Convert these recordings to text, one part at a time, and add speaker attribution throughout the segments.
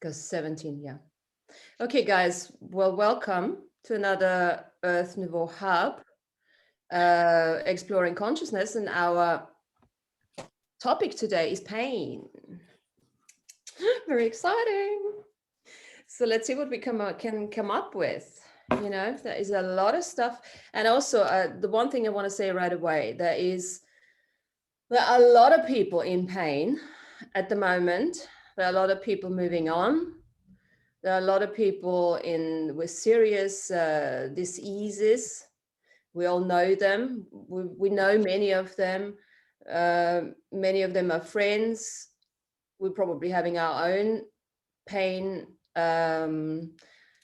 Speaker 1: Because 17, yeah. Okay, guys. Well, welcome to another Earth Nouveau Hub, exploring consciousness, and our topic today is pain. Very exciting. So let's see what we can come up with. You know, there is a lot of stuff, and also the one thing I want to say right away, there are a lot of people in pain at the moment. There are a lot of people moving on. There are a lot of people with serious diseases. We all know them. We know many of them. Many of them are friends. We're probably having our own pain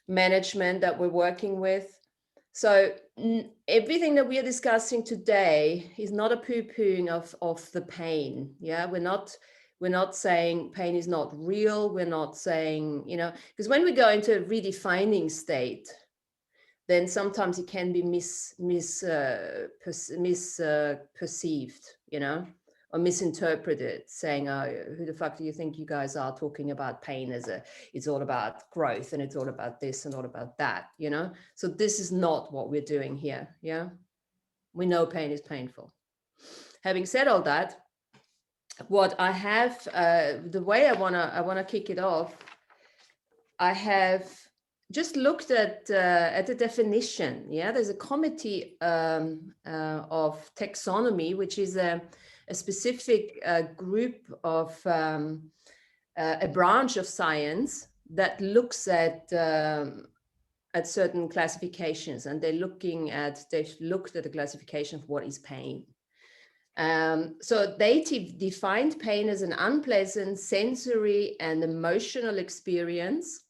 Speaker 1: management that we're working with. So everything that we are discussing today is not a poo-pooing of the pain. Yeah, we're not saying pain is not real. We're not saying, because when we go into a redefining state, then sometimes it can be misperceived, or misinterpreted, saying, "Oh, who the fuck do you think you guys are talking about pain it's all about growth and it's all about this and all about that," So this is not what we're doing here. Yeah, we know pain is painful. Having said all that, what I have, the way I wanna kick it off, I have just looked at the definition. Yeah, there's a committee of taxonomy, which is a specific group of a branch of science that looks at certain classifications, and they've looked at the classification of what is pain. So they defined pain as an unpleasant sensory and emotional experience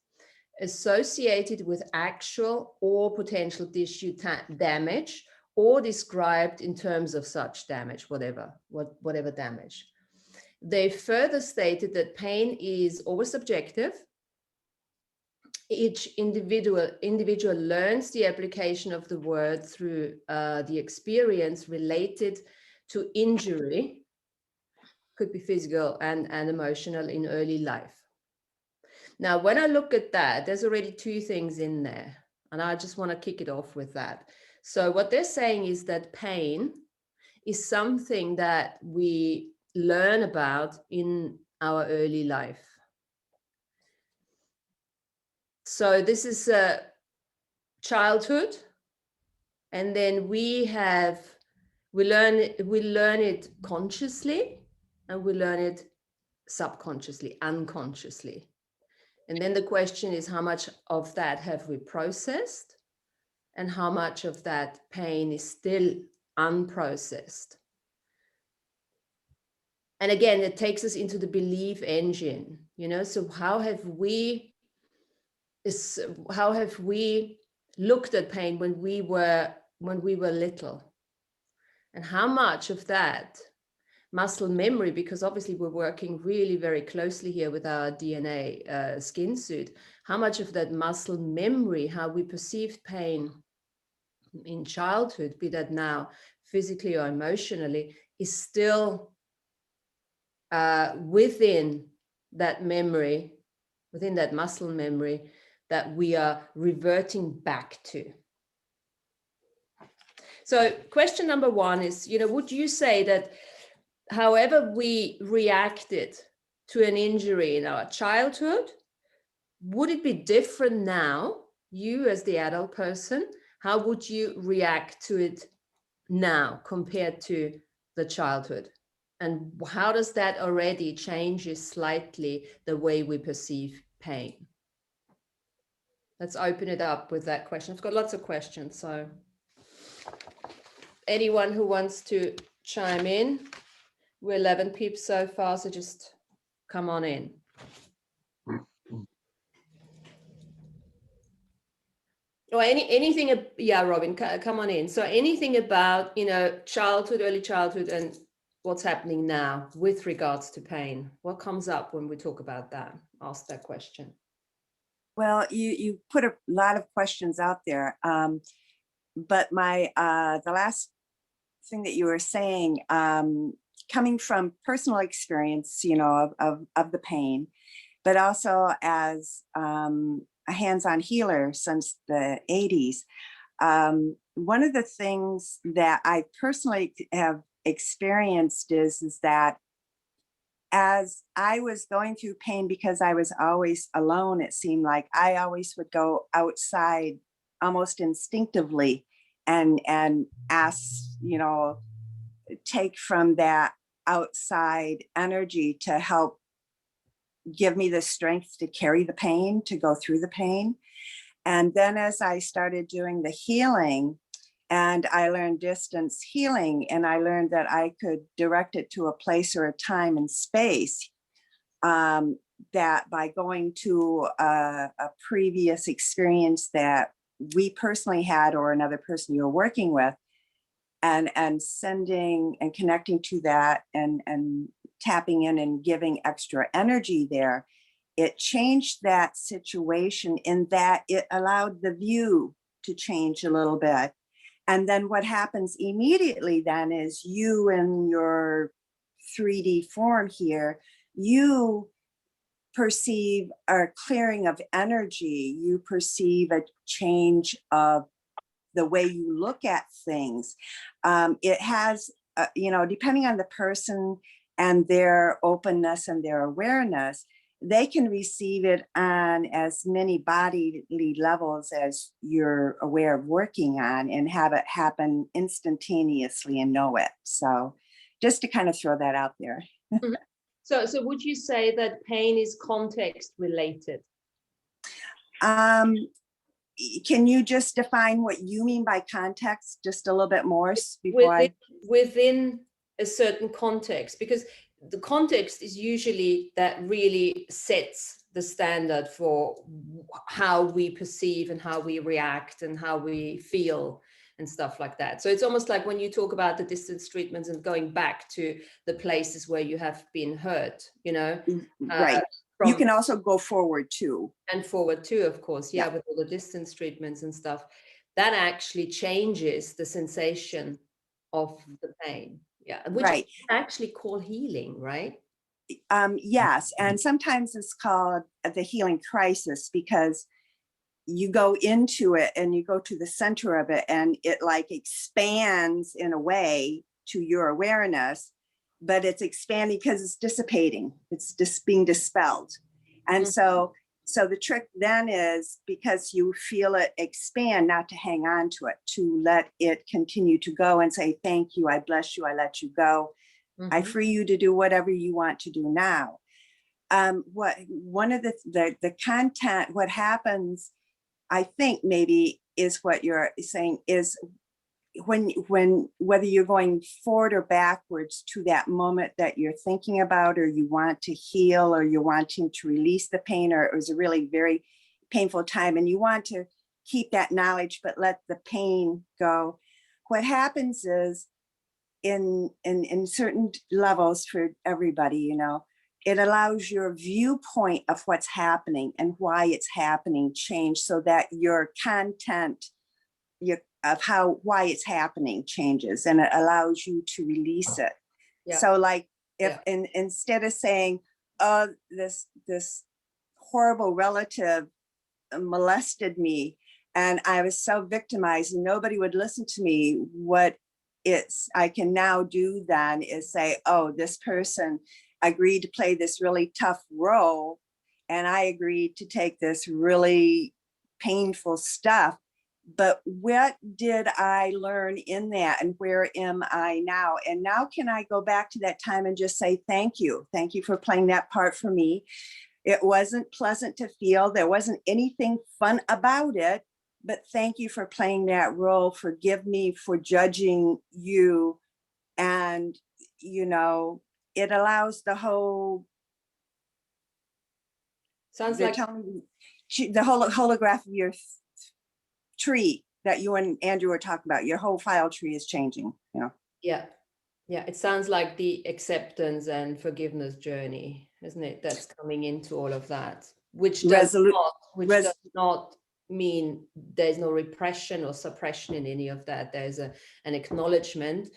Speaker 1: associated with actual or potential tissue damage, or described in terms of such damage, whatever damage. They further stated that pain is always subjective. Each individual learns the application of the word through the experience related to injury, could be physical and emotional, in early life. Now, when I look at that, there's already two things in there, and I just want to kick it off with that. So what they're saying is that pain is something that we learn about in our early life. So this is childhood, and then we learn it consciously, and we learn it subconsciously, unconsciously. And then the question is, how much of that have we processed, and how much of that pain is still unprocessed? And again, it takes us into the belief engine, so how have we looked at pain when we were little? And how much of that muscle memory, because obviously we're working really very closely here with our DNA skin suit, how much of that muscle memory, how we perceived pain in childhood, be that now physically or emotionally, is still within that memory, within that muscle memory, that we are reverting back to. So question number one is, would you say that however we reacted to an injury in our childhood, would it be different now, you as the adult person, how would you react to it now compared to the childhood? And how does that already changes slightly the way we perceive pain? Let's open it up with that question. I've got lots of questions, so anyone who wants to chime in. We're 11 peeps so far, so just come on in. Or anything, yeah, Robin, come on in. So anything about, childhood, early childhood, and what's happening now with regards to pain? What comes up when we talk about that? Ask that question.
Speaker 2: Well, you put a lot of questions out there, but the last thing that you were saying, coming from personal experience, of the pain, but also as a hands-on healer since the 80s. One of the things that I personally have experienced is that as I was going through pain, because I was always alone, it seemed like I always would go outside almost instinctively and ask, take from that outside energy to help give me the strength to carry the pain, to go through the pain. And then as I started doing the healing, and I learned distance healing, and I learned that I could direct it to a place or a time and space, that by going to a previous experience that we personally had or another person you're working with, and sending and connecting to that and tapping in and giving extra energy there, it changed that situation in that it allowed the view to change a little bit. And then what happens immediately then is you in your 3D form here, you perceive a clearing of energy, you perceive a change of the way you look at things. It has, depending on the person and their openness and their awareness, they can receive it on as many bodily levels as you're aware of working on, and have it happen instantaneously and know it. So just to kind of throw that out there.
Speaker 1: Mhm. So would you say that pain is context related?
Speaker 2: Can you just define what you mean by context just a little bit more before
Speaker 1: within a certain context? Because the context is usually that really sets the standard for how we perceive and how we react and how we feel and stuff like that. So it's almost like when you talk about the distance treatments and going back to the places where you have been hurt,
Speaker 2: right. You can also go forward too.
Speaker 1: And forward too, of course, yeah, with all the distance treatments and stuff. That actually changes the sensation of the pain. Yeah, which
Speaker 2: right.
Speaker 1: is actually called healing, right?
Speaker 2: Yes, and sometimes it's called the healing crisis, because you go into it and you go to the center of it and it like expands in a way to your awareness, but it's expanding because it's dissipating, it's just being dispelled. And so the trick then is, because you feel it expand, not to hang on to it, to let it continue to go and say, thank you, I bless you, I let you go. I free you to do whatever you want to do now. One of the content, what happens, I think maybe is what you're saying, is when whether you're going forward or backwards to that moment that you're thinking about, or you want to heal, or you're wanting to release the pain, or it was a really very painful time and you want to keep that knowledge but let the pain go, what happens is, in certain levels for everybody, it allows your viewpoint of what's happening and why it's happening change, so that your content of why it's happening changes, and it allows you to release it. So like if instead of saying, oh, this horrible relative molested me and I was so victimized and nobody would listen to me, what I can now do then is say, oh, this person agreed to play this really tough role and I agreed to take this really painful stuff. But what did I learn in that, and where am I now? And now can I go back to that time and just say, thank you for playing that part for me. It wasn't pleasant to feel, there wasn't anything fun about it, but thank you for playing that role. Forgive me for judging you. And, it allows the whole,
Speaker 1: sounds like
Speaker 2: the whole holograph of your tree that you and Andrew were talking about, your whole file tree is changing,
Speaker 1: Yeah, it sounds like the acceptance and forgiveness journey, isn't it? That's coming into all of that, which does not mean there's no repression or suppression in any of that. There's an acknowledgement,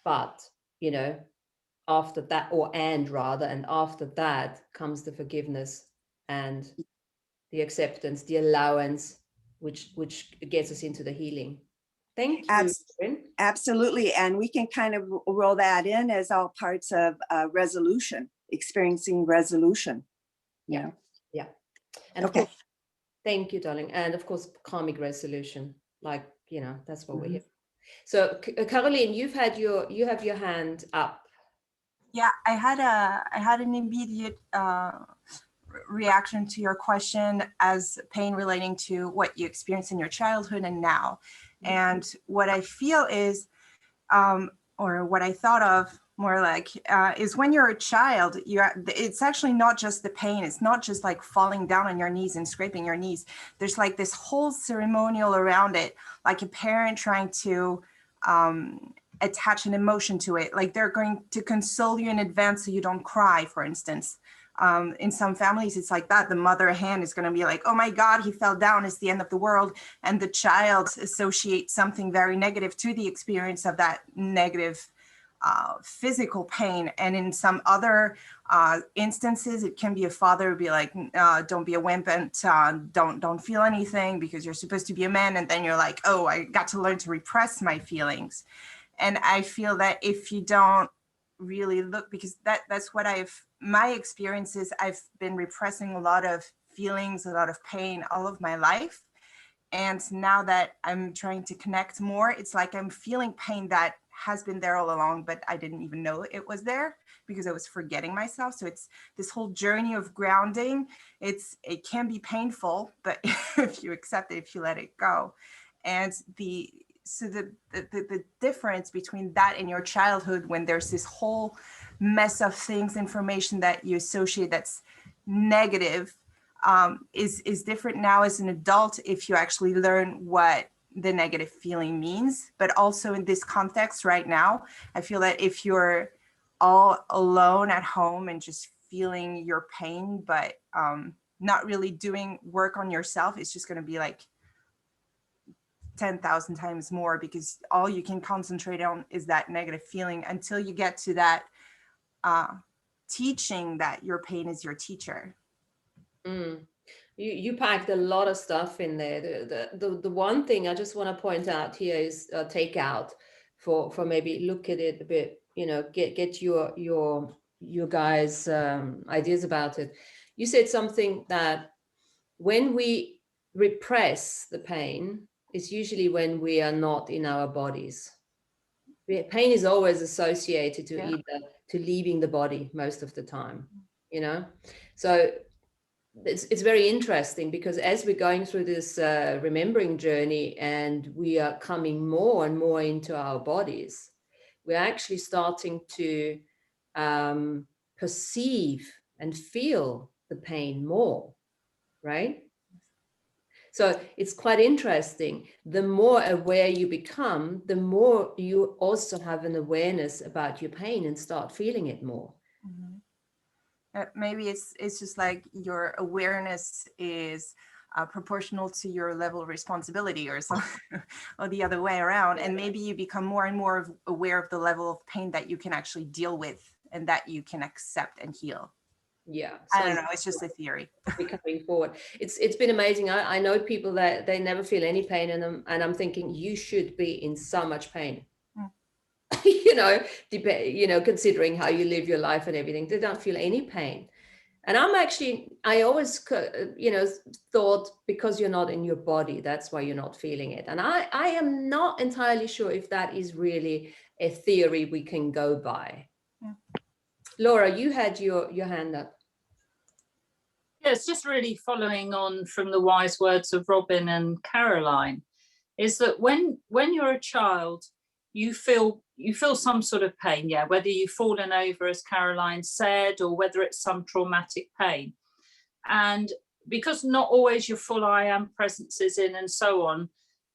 Speaker 1: but after that, and after that comes the forgiveness and the acceptance, the allowance, which gets us into the healing. Thank you, Corinne.
Speaker 2: Absolutely. And we can kind of roll that in as all parts of resolution, experiencing resolution.
Speaker 1: Yeah. Yeah. And
Speaker 2: okay.
Speaker 1: of course, thank you, darling. And of course, karmic resolution, like, you know, that's what we're here. So Caroline, you have your hand up.
Speaker 3: Yeah, I had an immediate reaction to your question as pain relating to what you experienced in your childhood and now. And what I feel is, or what I thought of more like, is when you're a child, it's actually not just the pain. It's not just like falling down on your knees and scraping your knees. There's like this whole ceremonial around it, like a parent trying to attach an emotion to it. Like they're going to console you in advance so you don't cry, for instance. In some families, it's like that. The mother hen is going to be like, oh my God, he fell down, it's the end of the world. And the child associates something very negative to the experience of that negative physical pain. And in some other instances, it can be a father would be like, don't be a wimp and don't feel anything because you're supposed to be a man. And then you're like, oh, I got to learn to repress my feelings. And I feel that if you don't really look, because that's what my experiences, I've been repressing a lot of feelings, a lot of pain all of my life. And now that I'm trying to connect more, it's like I'm feeling pain that has been there all along, but I didn't even know it was there because I was forgetting myself. So it's this whole journey of grounding. It can be painful, but if you accept it, if you let it go. And the difference between that and your childhood, when there's this whole mess of things, information that you associate that's negative, is different now as an adult if you actually learn what the negative feeling means. But also in this context right now, I feel that if you're all alone at home and just feeling your pain, but not really doing work on yourself, it's just going to be like 10,000 times more, because all you can concentrate on is that negative feeling until you get to that teaching that your pain is your teacher.
Speaker 1: You packed a lot of stuff in there. The one thing I just want to point out here is take out for maybe look at it a bit, you know, get your guys' ideas about it. You said something that when we repress the pain, it's usually when we are not in our bodies. Pain is always associated to either to leaving the body most of the time, you know. So it's very interesting because as we're going through this remembering journey and we are coming more and more into our bodies, we're actually starting to perceive and feel the pain more, right? So it's quite interesting. The more aware you become, the more you also have an awareness about your pain and start feeling it more.
Speaker 3: Maybe it's just like your awareness is proportional to your level of responsibility or something, or the other way around. And maybe you become more and more aware of the level of pain that you can actually deal with and that you can accept and heal.
Speaker 1: Yeah,
Speaker 3: so I don't know, it's just a theory.
Speaker 1: Coming forward, it's been amazing. I know people that they never feel any pain in them, and I'm thinking you should be in so much pain. you know, considering how you live your life and everything, they don't feel any pain. And I always, you know, thought because you're not in your body, that's why you're not feeling it. And I am not entirely sure if that is really a theory we can go by. Laura, you had your hand up.
Speaker 4: Yeah, it's just really following on from the wise words of Robin and Caroline, is that when you're a child, you feel some sort of pain, yeah, whether you've fallen over, as Caroline said, or whether it's some traumatic pain. And because not always your full I am presence is in and so on,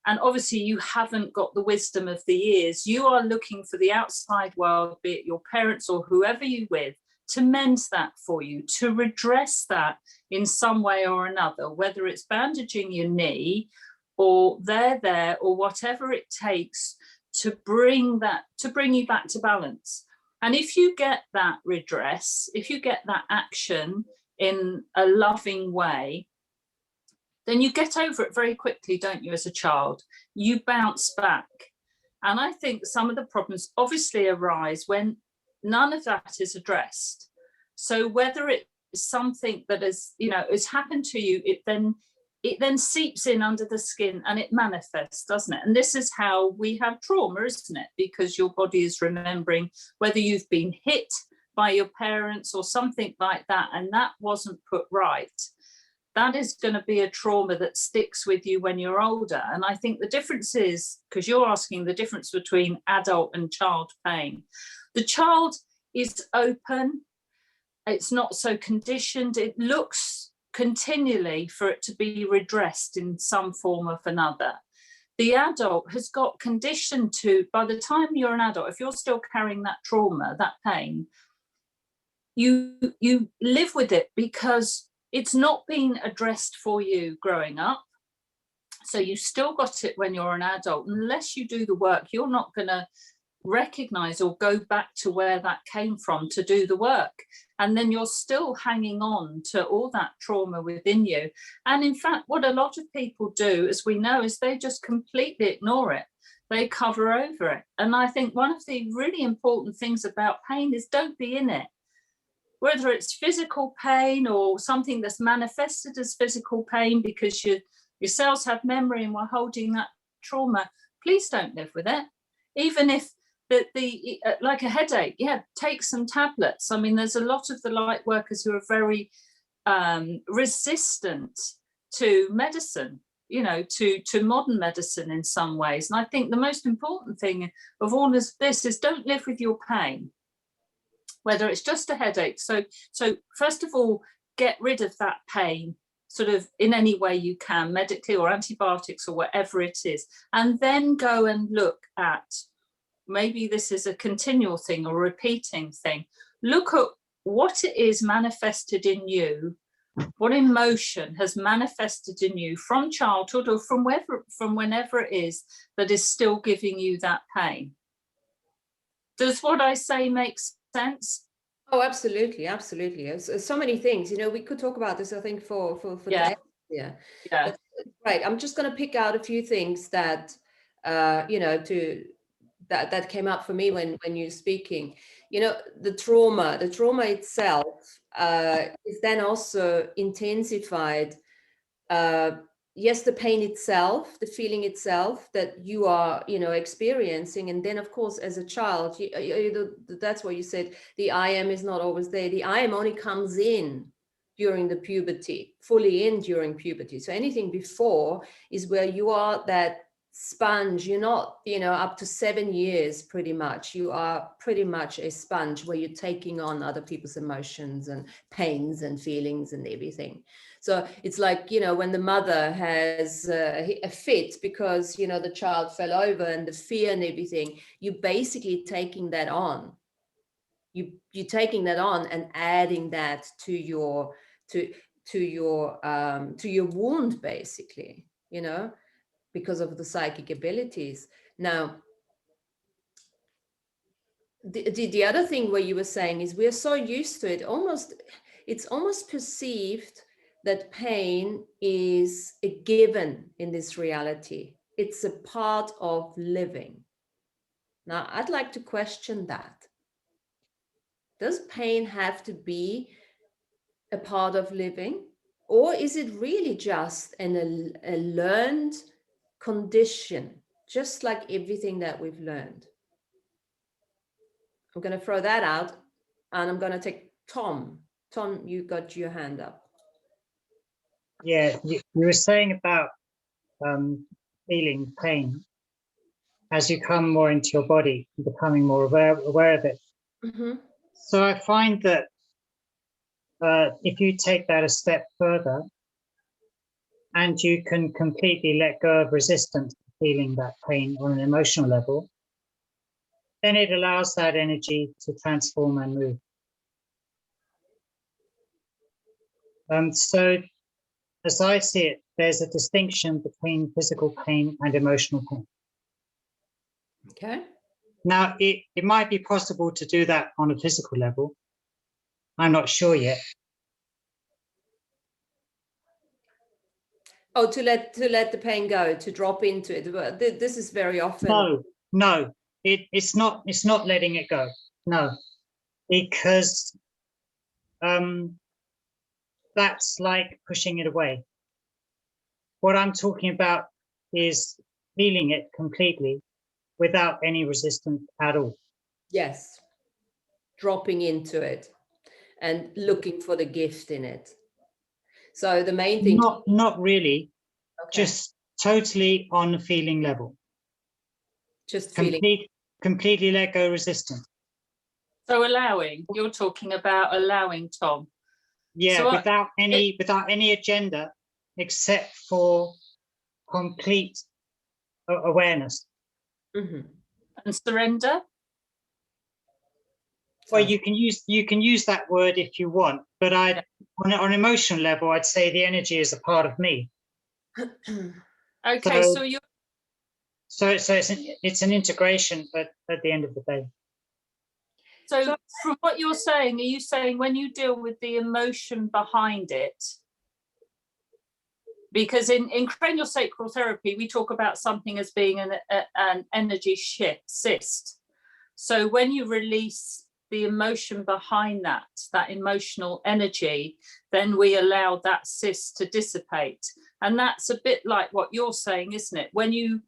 Speaker 4: and obviously you haven't got the wisdom of the years, you are looking for the outside world, be it your parents or whoever you're with, to mend that for you, to redress that in some way or another, whether it's bandaging your knee or there or whatever it takes to bring you back to balance. And if you get that redress, if you get that action in a loving way, then you get over it very quickly, don't you, as a child? You bounce back. And I think some of the problems obviously arise when none of that is addressed. So whether it's something that is, you know, has happened to you, it then seeps in under the skin and it manifests, doesn't it? And this is how we have trauma, isn't it? Because your body is remembering whether you've been hit by your parents or something like that, and that wasn't put right. That is going to be a trauma that sticks with you when you're older. And I think the difference is, because you're asking the difference between adult and child pain. The child is open, it's not so conditioned, it looks continually for it to be redressed in some form or another. The adult has got conditioned to, by the time you're an adult, if you're still carrying that trauma, that pain, you live with it because it's not been addressed for you growing up. So you still got it when you're an adult. Unless you do the work, you're not going to recognize or go back to where that came from to do the work. And then you're still hanging on to all that trauma within you. And in fact, what a lot of people do, as we know, is they just completely ignore it. They cover over it. And I think one of the really important things about pain is don't be in it. Whether it's physical pain or something that's manifested as physical pain because your cells have memory and we're holding that trauma, please don't live with it. Even if like a headache, yeah, take some tablets. I mean, there's a lot of the light workers who are very resistant to medicine, you know, to modern medicine in some ways. And I think the most important thing of all of this is don't live with your pain, whether it's just a headache. So first of all, get rid of that pain sort of in any way you can, medically or antibiotics or whatever it is. And then go and look at, maybe this is a continual thing or repeating thing. Look at what it is manifested in you, what emotion has manifested in you from childhood or from whenever it is that is still giving you that pain. Does what I say make sense?
Speaker 1: Oh, absolutely, absolutely. So many things, you know, we could talk about this, I think, for
Speaker 4: Yeah.
Speaker 1: days.
Speaker 4: Yeah.
Speaker 1: Right. I'm just going to pick out a few things that, you know, that came up for me when you're speaking. You know, the trauma itself is then also intensified. Yes, the pain itself, the feeling itself that you are, you know, experiencing. And then, of course, as a child, that's what you said, the I am is not always there. The I am only comes in during the puberty, fully in during puberty. So anything before is where you are that sponge. You're not, you know, up to 7 years, pretty much. You are pretty much a sponge where you're taking on other people's emotions and pains and feelings and everything. So it's like, you know, when the mother has a fit because, you know, the child fell over and the fear and everything, you're basically taking that on. You're taking that on and adding that to your wound, basically, you know, because of the psychic abilities. Now, the other thing where you were saying is we're so used to it, it's almost perceived that pain is a given in this reality. It's a part of living. Now, I'd like to question that. Does pain have to be a part of living? Or is it really just a learned condition, just like everything that we've learned? I'm going to throw that out and I'm going to take Tom. Tom, you got your hand up.
Speaker 5: Yeah, you were saying about feeling pain as you come more into your body, becoming more aware of it.
Speaker 1: Mm-hmm.
Speaker 5: So I find that if you take that a step further and you can completely let go of resistance to feeling that pain on an emotional level, then it allows that energy to transform and move. So as I see it, there's a distinction between physical pain and emotional pain.
Speaker 1: Okay.
Speaker 5: Now, it might be possible to do that on a physical level. I'm not sure yet.
Speaker 1: Oh, to let the pain go, to drop into it. But this is very often.
Speaker 5: No, it's not letting it go. No, because that's like pushing it away. What I'm talking about is feeling it completely without any resistance at all.
Speaker 1: Yes, dropping into it and looking for the gift in it. So the main thing.
Speaker 5: Not really,
Speaker 1: Okay.
Speaker 5: just totally on the feeling level.
Speaker 1: Just feeling.
Speaker 5: Completely let go resistance.
Speaker 4: So allowing, you're talking about allowing, Tom.
Speaker 5: Yeah,
Speaker 4: So
Speaker 5: without any agenda except for complete awareness.
Speaker 1: Mm-hmm.
Speaker 4: And surrender.
Speaker 5: Well, you can use that word if you want, but on an emotional level, I'd say the energy is a part of me.
Speaker 4: Okay, so you're.
Speaker 5: So it's an integration, but at the end of the day.
Speaker 4: So from what you're saying, are you saying when you deal with the emotion behind it? Because in cranial sacral therapy, we talk about something as being an energy cyst. So when you release the emotion behind that emotional energy, then we allow that cyst to dissipate. And that's a bit like what you're saying, isn't it? When you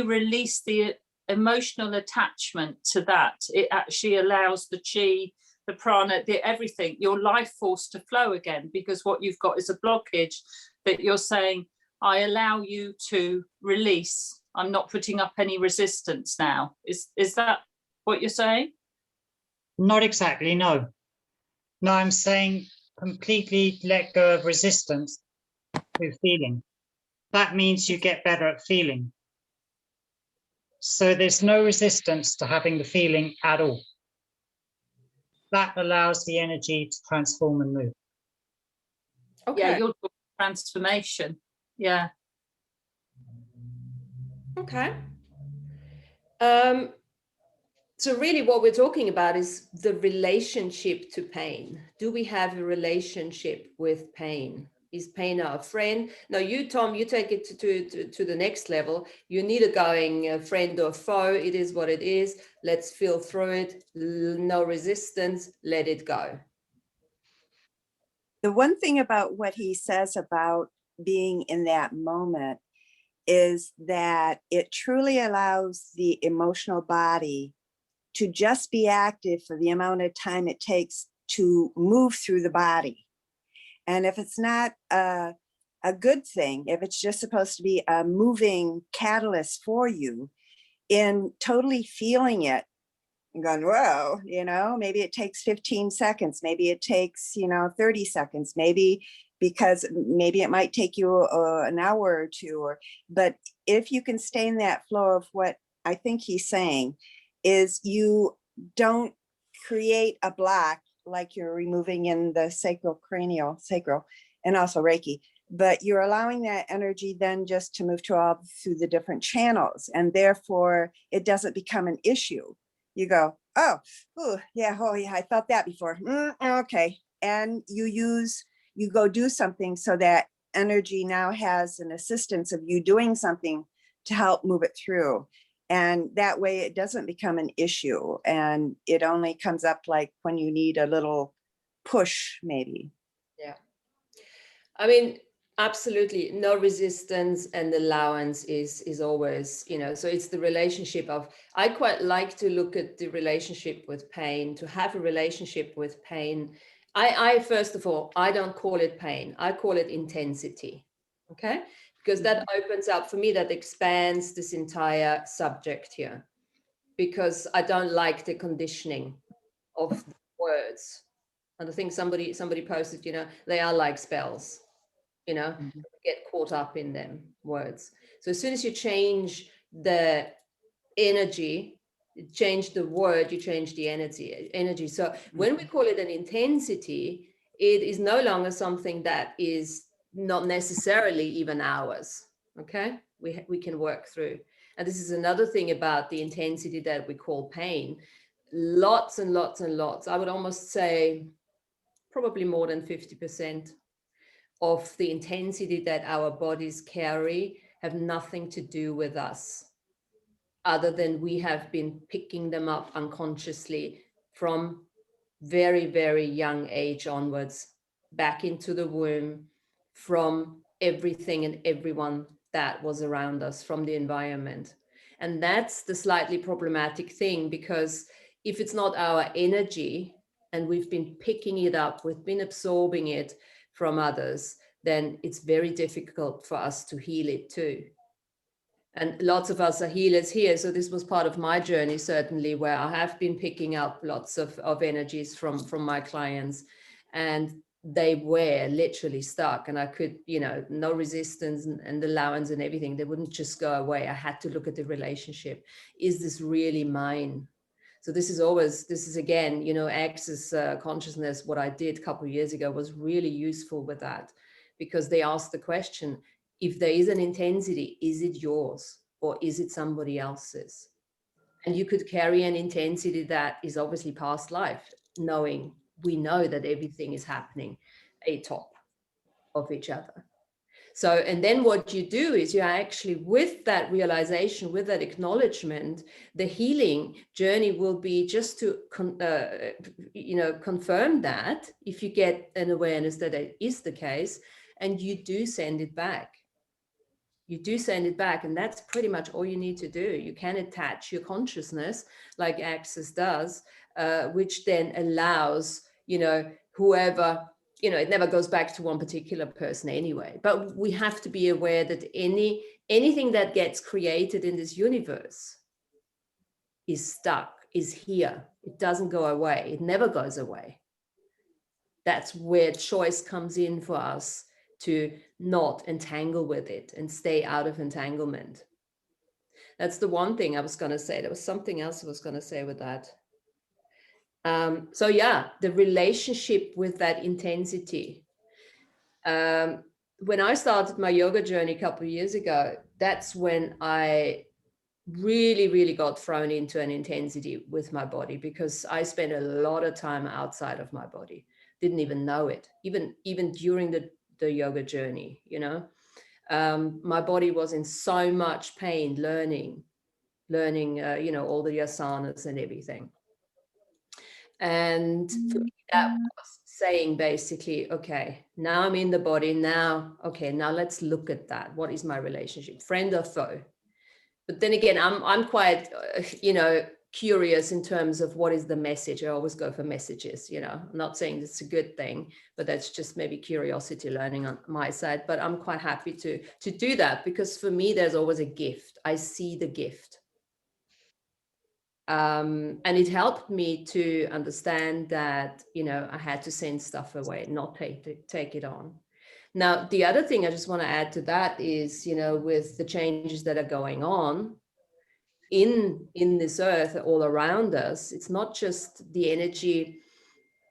Speaker 4: release the emotional attachment to that, it actually allows the chi, the prana, the everything, your life force to flow again, because what you've got is a blockage that you're saying, I allow you to release. I'm not putting up any resistance now. Is that what you're saying?
Speaker 5: Not exactly, no. No, I'm saying completely let go of resistance to feeling. That means you get better at feeling. So there's no resistance to having the feeling at all. That allows the energy to transform and move.
Speaker 1: Okay.
Speaker 4: Yeah, your transformation. Yeah.
Speaker 1: Okay. So really what we're talking about is the relationship to pain. Do we have a relationship with pain? Is pain our friend? Now you, Tom, you take it to the next level. You're neither going friend or foe. It is what it is. Let's feel through it. No resistance. Let it go.
Speaker 2: The one thing about what he says about being in that moment is that it truly allows the emotional body to just be active for the amount of time it takes to move through the body. And if it's not a good thing, if it's just supposed to be a moving catalyst for you, in totally feeling it and going, whoa, maybe it takes 15 seconds, maybe it takes, 30 seconds, maybe because maybe it might take you an hour or two, but if you can stay in that flow of what I think he's saying is you don't create a block like you're removing in the sacral, and also Reiki, but you're allowing that energy then just to move to all through the different channels, and therefore it doesn't become an issue. You go, oh yeah, I felt that before. Okay, and you go do something so that energy now has an assistance of you doing something to help move it through. And that way it doesn't become an issue, and it only comes up like when you need a little push, maybe.
Speaker 1: Yeah. I mean, absolutely no resistance, and allowance is always, so it's the relationship of, I quite like to look at the relationship with pain, to have a relationship with pain. I first of all, I don't call it pain. I call it intensity. Okay. Because that opens up for me, that expands this entire subject here, because I don't like the conditioning of the words. And I think somebody posted, they are like spells, get caught up in them words. So as soon as you change the energy, change the word, you change the energy. So when we call it an intensity, it is no longer something that is not necessarily even ours. Okay, we can work through. And this is another thing about the intensity that we call pain. Lots and lots and lots, I would almost say probably more than 50% of the intensity that our bodies carry have nothing to do with us, other than we have been picking them up unconsciously from very, very young age onwards, back into the womb, from everything and everyone that was around us, from the environment. And that's the slightly problematic thing, because if it's not our energy and we've been picking it up, we've been absorbing it from others, then it's very difficult for us to heal it too. And lots of us are healers here. So this was part of my journey, certainly, where I have been picking up lots of energies from my clients, and they were literally stuck, and I could, no resistance and allowance and everything. They wouldn't just go away. I had to look at the relationship. Is this really mine? So this is again, access consciousness. What I did a couple of years ago was really useful with that, because they asked the question, if there is an intensity, is it yours or is it somebody else's? And you could carry an intensity that is obviously past life, we know that everything is happening atop of each other. So, and then what you do is you actually, with that realization, with that acknowledgement, the healing journey will be just to, confirm that, if you get an awareness that it is the case, and you do send it back. You do send it back, and that's pretty much all you need to do. You can attach your consciousness like Access does, which then allows, whoever, it never goes back to one particular person anyway. But we have to be aware that anything that gets created in this universe is stuck, is here. It doesn't go away. It never goes away. That's where choice comes in for us, to not entangle with it and stay out of entanglement. That's the one thing I was going to say. There was something else I was going to say with that. So yeah, the relationship with that intensity. When I started my yoga journey a couple of years ago, that's when I really, really got thrown into an intensity with my body, because I spent a lot of time outside of my body. Didn't even know it, even during the yoga journey, my body was in so much pain, learning, all the asanas and everything. And for me, that was saying basically, okay, now I'm in the body now. Okay, now let's look at that. What is my relationship, friend or foe? But then again, I'm quite, curious in terms of what is the message. I always go for messages, I'm not saying it's a good thing, but that's just maybe curiosity learning on my side. But I'm quite happy to do that, because for me, there's always a gift. I see the gift. And it helped me to understand that, I had to send stuff away, not take it on. Now, the other thing I just want to add to that is, with the changes that are going on in this earth all around us, it's not just the energy,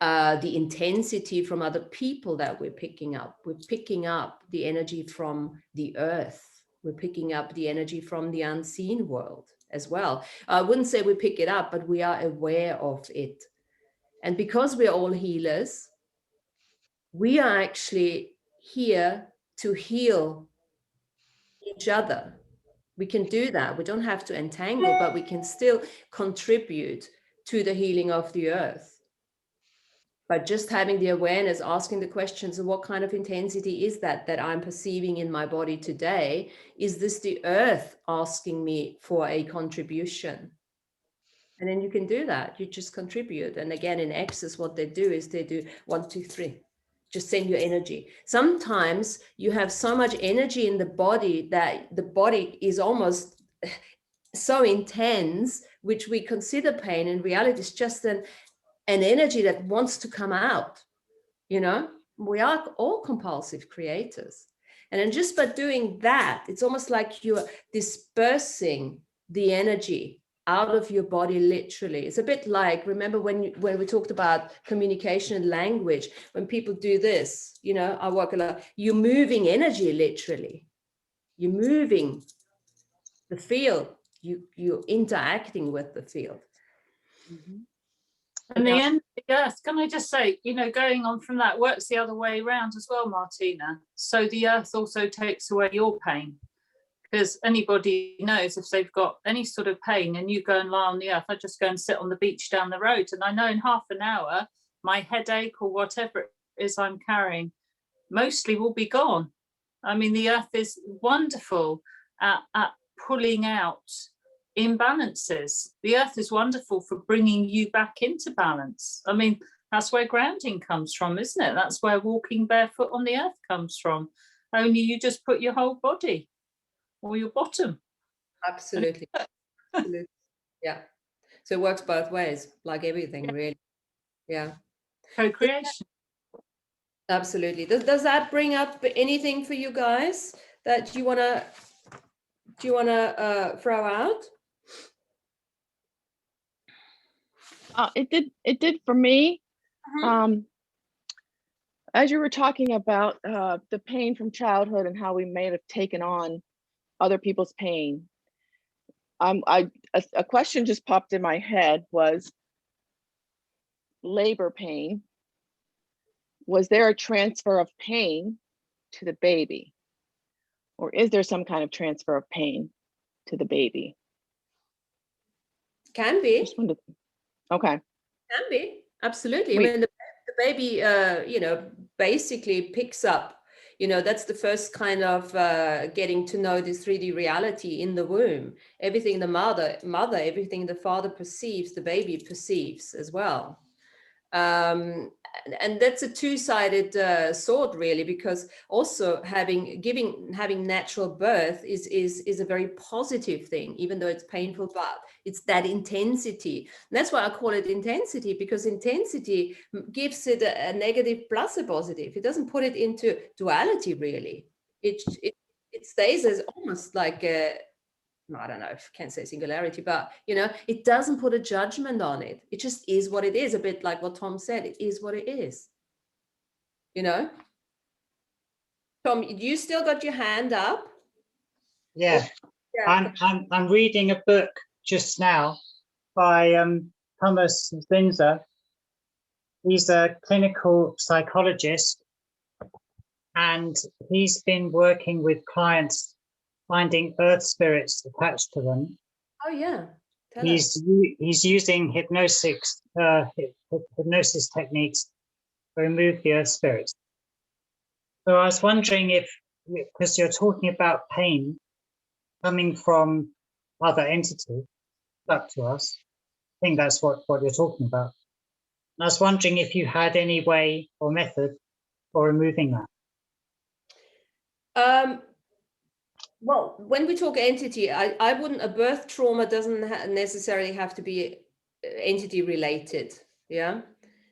Speaker 1: the intensity from other people that we're picking up. We're picking up the energy from the earth. We're picking up the energy from the unseen world as well. I wouldn't say we pick it up, but we are aware of it. And because we're all healers, we are actually here to heal each other. We can do that. We don't have to entangle, but we can still contribute to the healing of the earth. But just having the awareness, asking the questions of what kind of intensity is that I'm perceiving in my body today? Is this the earth asking me for a contribution? And then you can do that. You just contribute. And again, in Access, what they do is they do 1, 2, 3. Just send your energy. Sometimes you have so much energy in the body that the body is almost so intense, which we consider pain. In reality, it's just an energy that wants to come out. We are all compulsive creators. And then just by doing that, it's almost like you're dispersing the energy out of your body, literally. It's a bit like, remember when we talked about communication and language, when people do this, I work a lot, you're moving energy, literally. You're moving the field, you're interacting with the field.
Speaker 2: Mhm.
Speaker 4: And the end of the earth, can I just say, going on from that works the other way around as well, Martina. So the earth also takes away your pain. Because anybody knows if they've got any sort of pain and you go and lie on the earth, I just go and sit on the beach down the road. And I know in half an hour, my headache or whatever it is I'm carrying mostly will be gone. I mean, the earth is wonderful at pulling out imbalances. The earth is wonderful for bringing you back into balance. I mean, that's where grounding comes from, isn't it? That's where walking barefoot on the earth comes from. Only you just put your whole body or your bottom.
Speaker 1: Absolutely. Absolutely. Yeah. So it works both ways, like everything, really. Yeah.
Speaker 4: Co-creation.
Speaker 1: Absolutely. Does that bring up anything for you guys that you wanna throw out?
Speaker 6: It did for me. As you were talking about the pain from childhood and how we may have taken on other people's pain, a question just popped in my head was labor pain. Was there a transfer of pain to the baby? Or is there some kind of transfer of pain to the baby?
Speaker 1: Can be.
Speaker 6: Just wanted to, okay.
Speaker 1: Can be. Absolutely.
Speaker 6: Wait.
Speaker 1: I mean, the baby, basically picks up, that's the first kind of getting to know this 3D reality in the womb. Everything the mother, everything the father perceives, the baby perceives as well. And that's a two-sided sword, really, because also having natural birth is a very positive thing, even though it's painful, but it's that intensity. And that's why I call it intensity, because intensity gives it a negative plus a positive. It doesn't put it into duality, really. It stays as almost like I don't know if I can say singularity, but it doesn't put a judgment on it. It just is what it is, a bit like what Tom said. It is what it is. Tom, you still got your hand up?
Speaker 5: Yeah. I'm reading a book just now by Thomas Zinzer. He's a clinical psychologist, and he's been working with clients finding earth spirits attached to them.
Speaker 1: Oh yeah.
Speaker 5: He's using hypnosis techniques to remove the earth spirits. So I was wondering if, because you're talking about pain coming from other entities up to us, I think that's what you're talking about. And I was wondering if you had any way or method for removing that.
Speaker 1: Well, when we talk entity, I wouldn't, a birth trauma doesn't necessarily have to be entity related. Yeah.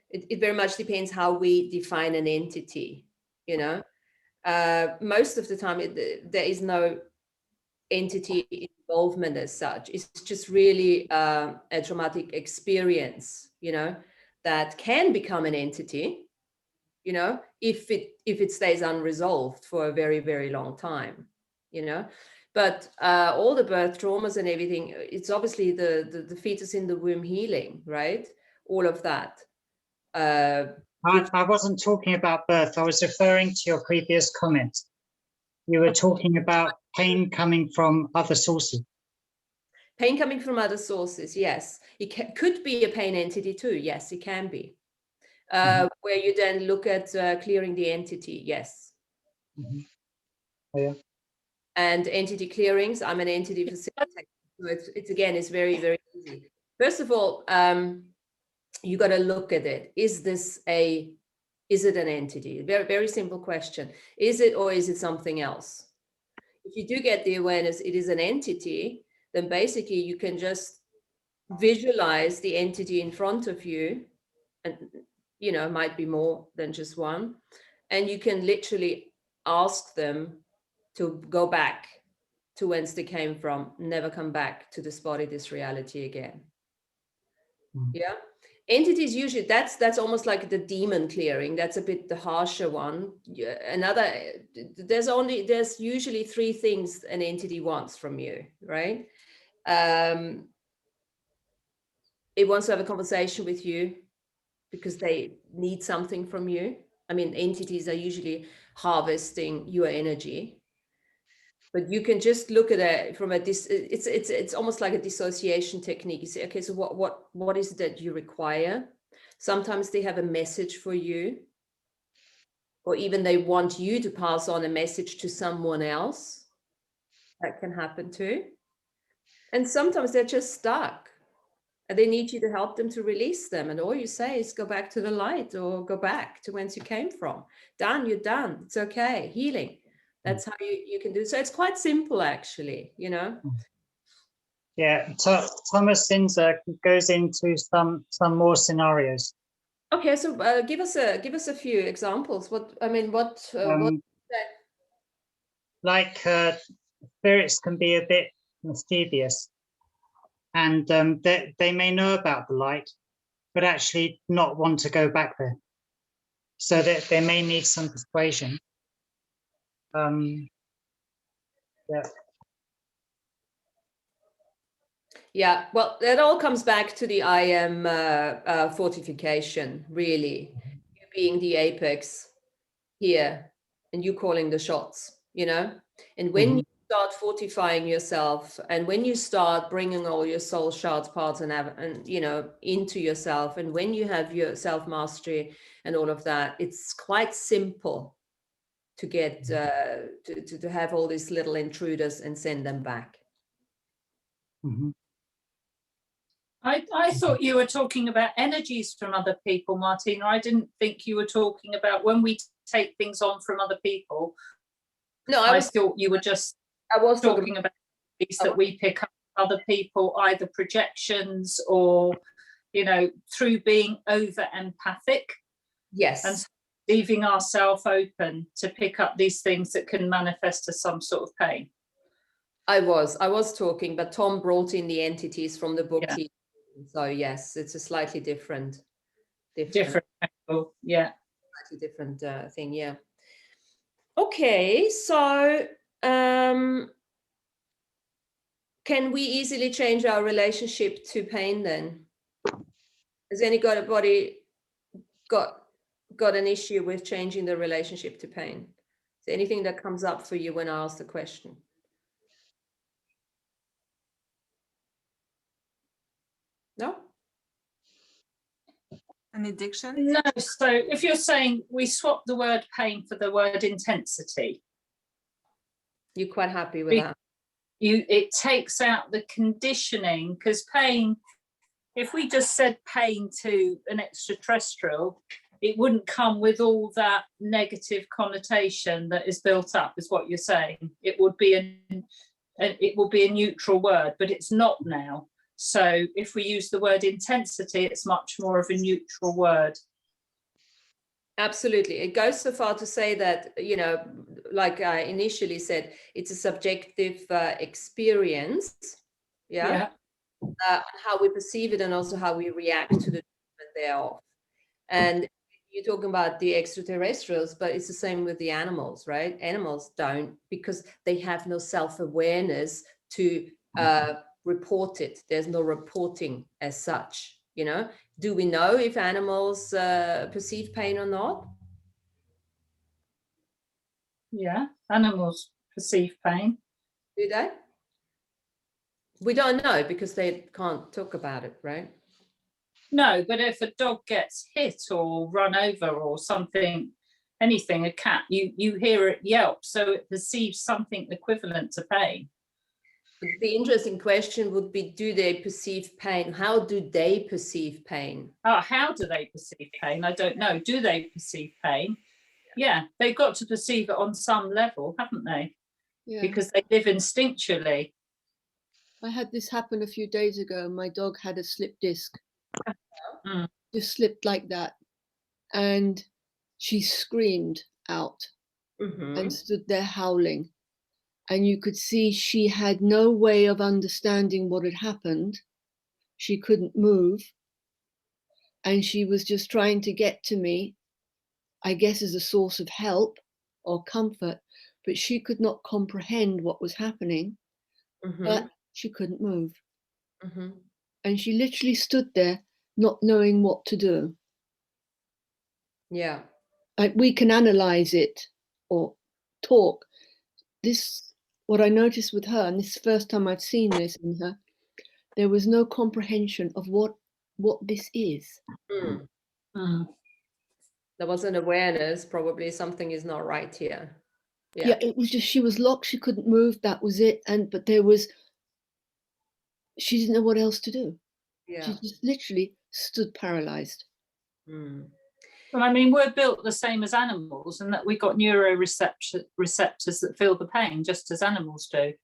Speaker 1: It very much depends how we define an entity, most of the time there is no entity involvement as such. It's just really a traumatic experience, that can become an entity, if it stays unresolved for a very, very long time. But all the birth traumas and everything, it's obviously the fetus in the womb healing, right? All of that.
Speaker 5: I wasn't talking about birth. I was referring to your previous comment. You were talking about pain coming from other sources.
Speaker 1: Pain coming from other sources, yes. It could be a pain entity too. Yes, it can be. Where you then look at clearing the entity, yes.
Speaker 5: Yeah.
Speaker 1: And entity clearings, I'm an entity facilitator. So it's again, it's very, very easy. First of all, you got to look at it. Is it an entity? Very, very simple question. Is it, or is it something else? If you do get the awareness, it is an entity, then basically you can just visualize the entity in front of you, and it might be more than just one, and you can literally ask them to go back to whence they came from, never come back to this body, this reality again. Yeah. Entities usually, that's almost like the demon clearing. That's a bit the harsher one. There's usually 3 things an entity wants from you, right? It wants to have a conversation with you. because they need something from you. I mean, entities are usually harvesting your energy, but you can just look at it from it's almost like a dissociation technique. You say, okay, so what is it that you require? Sometimes they have a message for you, or even they want you to pass on a message to someone else. That can happen too. And sometimes they're just stuck and they need you to help them to release them. And all you say is go back to the light, or go back to whence you came from. Done, you're done. It's okay. Healing. That's how you can do it. So it's quite simple, actually, you know.
Speaker 5: Yeah, Thomas Sinzer goes into some more scenarios.
Speaker 1: Okay, so give us a few examples. What
Speaker 5: Like spirits can be a bit mischievous, and they may know about the light, but actually not want to go back there. So that they may need some persuasion. Yeah.
Speaker 1: Yeah, well, that all comes back to the I am fortification, really. You being the apex here and you calling the shots, you know? And when you start fortifying yourself, and when you start bringing all your soul shards parts and you know, into yourself, and when you have your self-mastery and all of that, it's quite simple to get to have all these little intruders and send them back.
Speaker 4: I thought you were talking about energies from other people, Martina. I didn't think you were talking about when we take things on from other people.
Speaker 1: No,
Speaker 4: I thought you were just talking about these that we pick up other people, either projections or, you know, through being over empathic.
Speaker 1: Yes.
Speaker 4: And leaving ourselves open to pick up these things that can manifest as some sort of pain.
Speaker 1: I was talking, but Tom brought in the entities from the book.
Speaker 4: Yeah.
Speaker 1: So yes, it's a slightly different
Speaker 4: angle, yeah.
Speaker 1: Slightly different thing, yeah. Okay, so can we easily change our relationship to pain then? Has anybody got an issue with changing the relationship to pain? Is there anything that comes up for you when I ask the question? No?
Speaker 3: An addiction?
Speaker 4: No, so if you're saying we swap the word pain for the word intensity.
Speaker 1: You're quite happy with that?
Speaker 4: It takes out the conditioning, because pain, if we just said pain to an extraterrestrial, it wouldn't come with all that negative connotation that is built up, is what you're saying. It would be a neutral word, but it's not now. So if we use the word intensity, it's much more of a neutral word.
Speaker 1: Absolutely. It goes so far to say that, you know, like I initially said, it's a subjective experience. Yeah. How we perceive it and also how we react to the treatment thereof. And you're talking about the extraterrestrials, but it's the same with the animals, right? Animals don't, because they have no self-awareness to report it. There's no reporting as such, you know? Do we know if animals perceive pain or not?
Speaker 4: Yeah, animals perceive pain.
Speaker 1: Do they? We don't know because they can't talk about it, right?
Speaker 4: No, but if a dog gets hit or run over or something, anything, a cat, you hear it yelp, so it perceives something equivalent to pain.
Speaker 1: The interesting question would be, do they perceive pain? How do they perceive pain?
Speaker 4: Oh, how do they perceive pain? I don't know. Do they perceive pain? Yeah, they've got to perceive it on some level, haven't they? Yeah. Because they live instinctually.
Speaker 7: I had this happen a few days ago. My dog had a slip disc.
Speaker 4: Mm.
Speaker 7: Just slipped like that. And she screamed out and stood there howling. And you could see she had no way of understanding what had happened. She couldn't move. And she was just trying to get to me, I guess, as a source of help or comfort. But she could not comprehend what was happening. But she couldn't move. And she literally stood there not knowing what to do.
Speaker 1: Yeah.
Speaker 7: Like we can analyze it or talk. This, what I noticed with her, and this is the first time I've seen this in her, there was no comprehension of what this is.
Speaker 1: Mm.
Speaker 4: Mm.
Speaker 1: There was an awareness, probably something is not right here.
Speaker 7: Yeah, it was just, she was locked, she couldn't move, that was it. But there was, she didn't know what else to do.
Speaker 1: Yeah.
Speaker 7: She just literally stood paralyzed.
Speaker 1: Mm.
Speaker 4: Well, I mean, we're built the same as animals, and that we've got receptors that feel the pain just as animals do.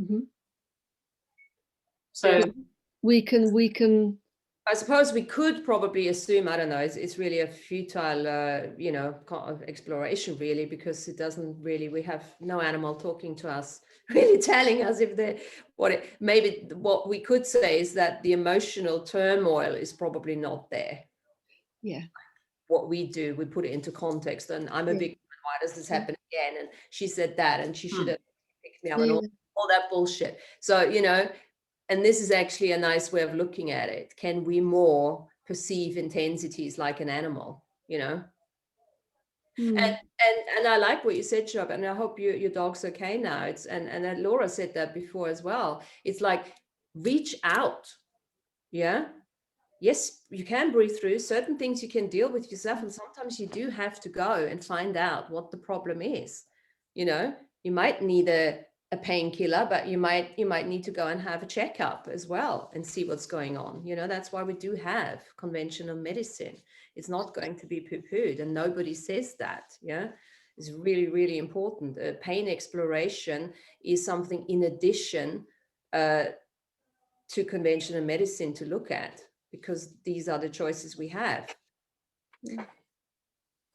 Speaker 7: Mm-hmm.
Speaker 4: So
Speaker 7: we can.
Speaker 1: I suppose we could probably assume, I don't know, it's really a futile, exploration really, because it doesn't really, we have no animal talking to us, really telling us if they, maybe what we could say is that the emotional turmoil is probably not there.
Speaker 7: Yeah.
Speaker 1: What we do, we put it into context, and I'm a big, why does this happen again? And she said that, and she should have picked me up, and all that bullshit. So, and this is actually a nice way of looking at it. Can we more perceive intensities like an animal, And I like what you said, Job, and I hope your dog's okay now. It's and Laura said that before as well. It's like, reach out. Yeah. Yes, you can breathe through certain things, you can deal with yourself, and sometimes you do have to go and find out what the problem is. You might need a painkiller, but you might need to go and have a checkup as well and see what's going on. That's why we do have conventional medicine. It's not going to be poo-pooed, and nobody says that. Yeah, it's really, really important. Pain exploration is something in addition to conventional medicine to look at, because these are the choices we have.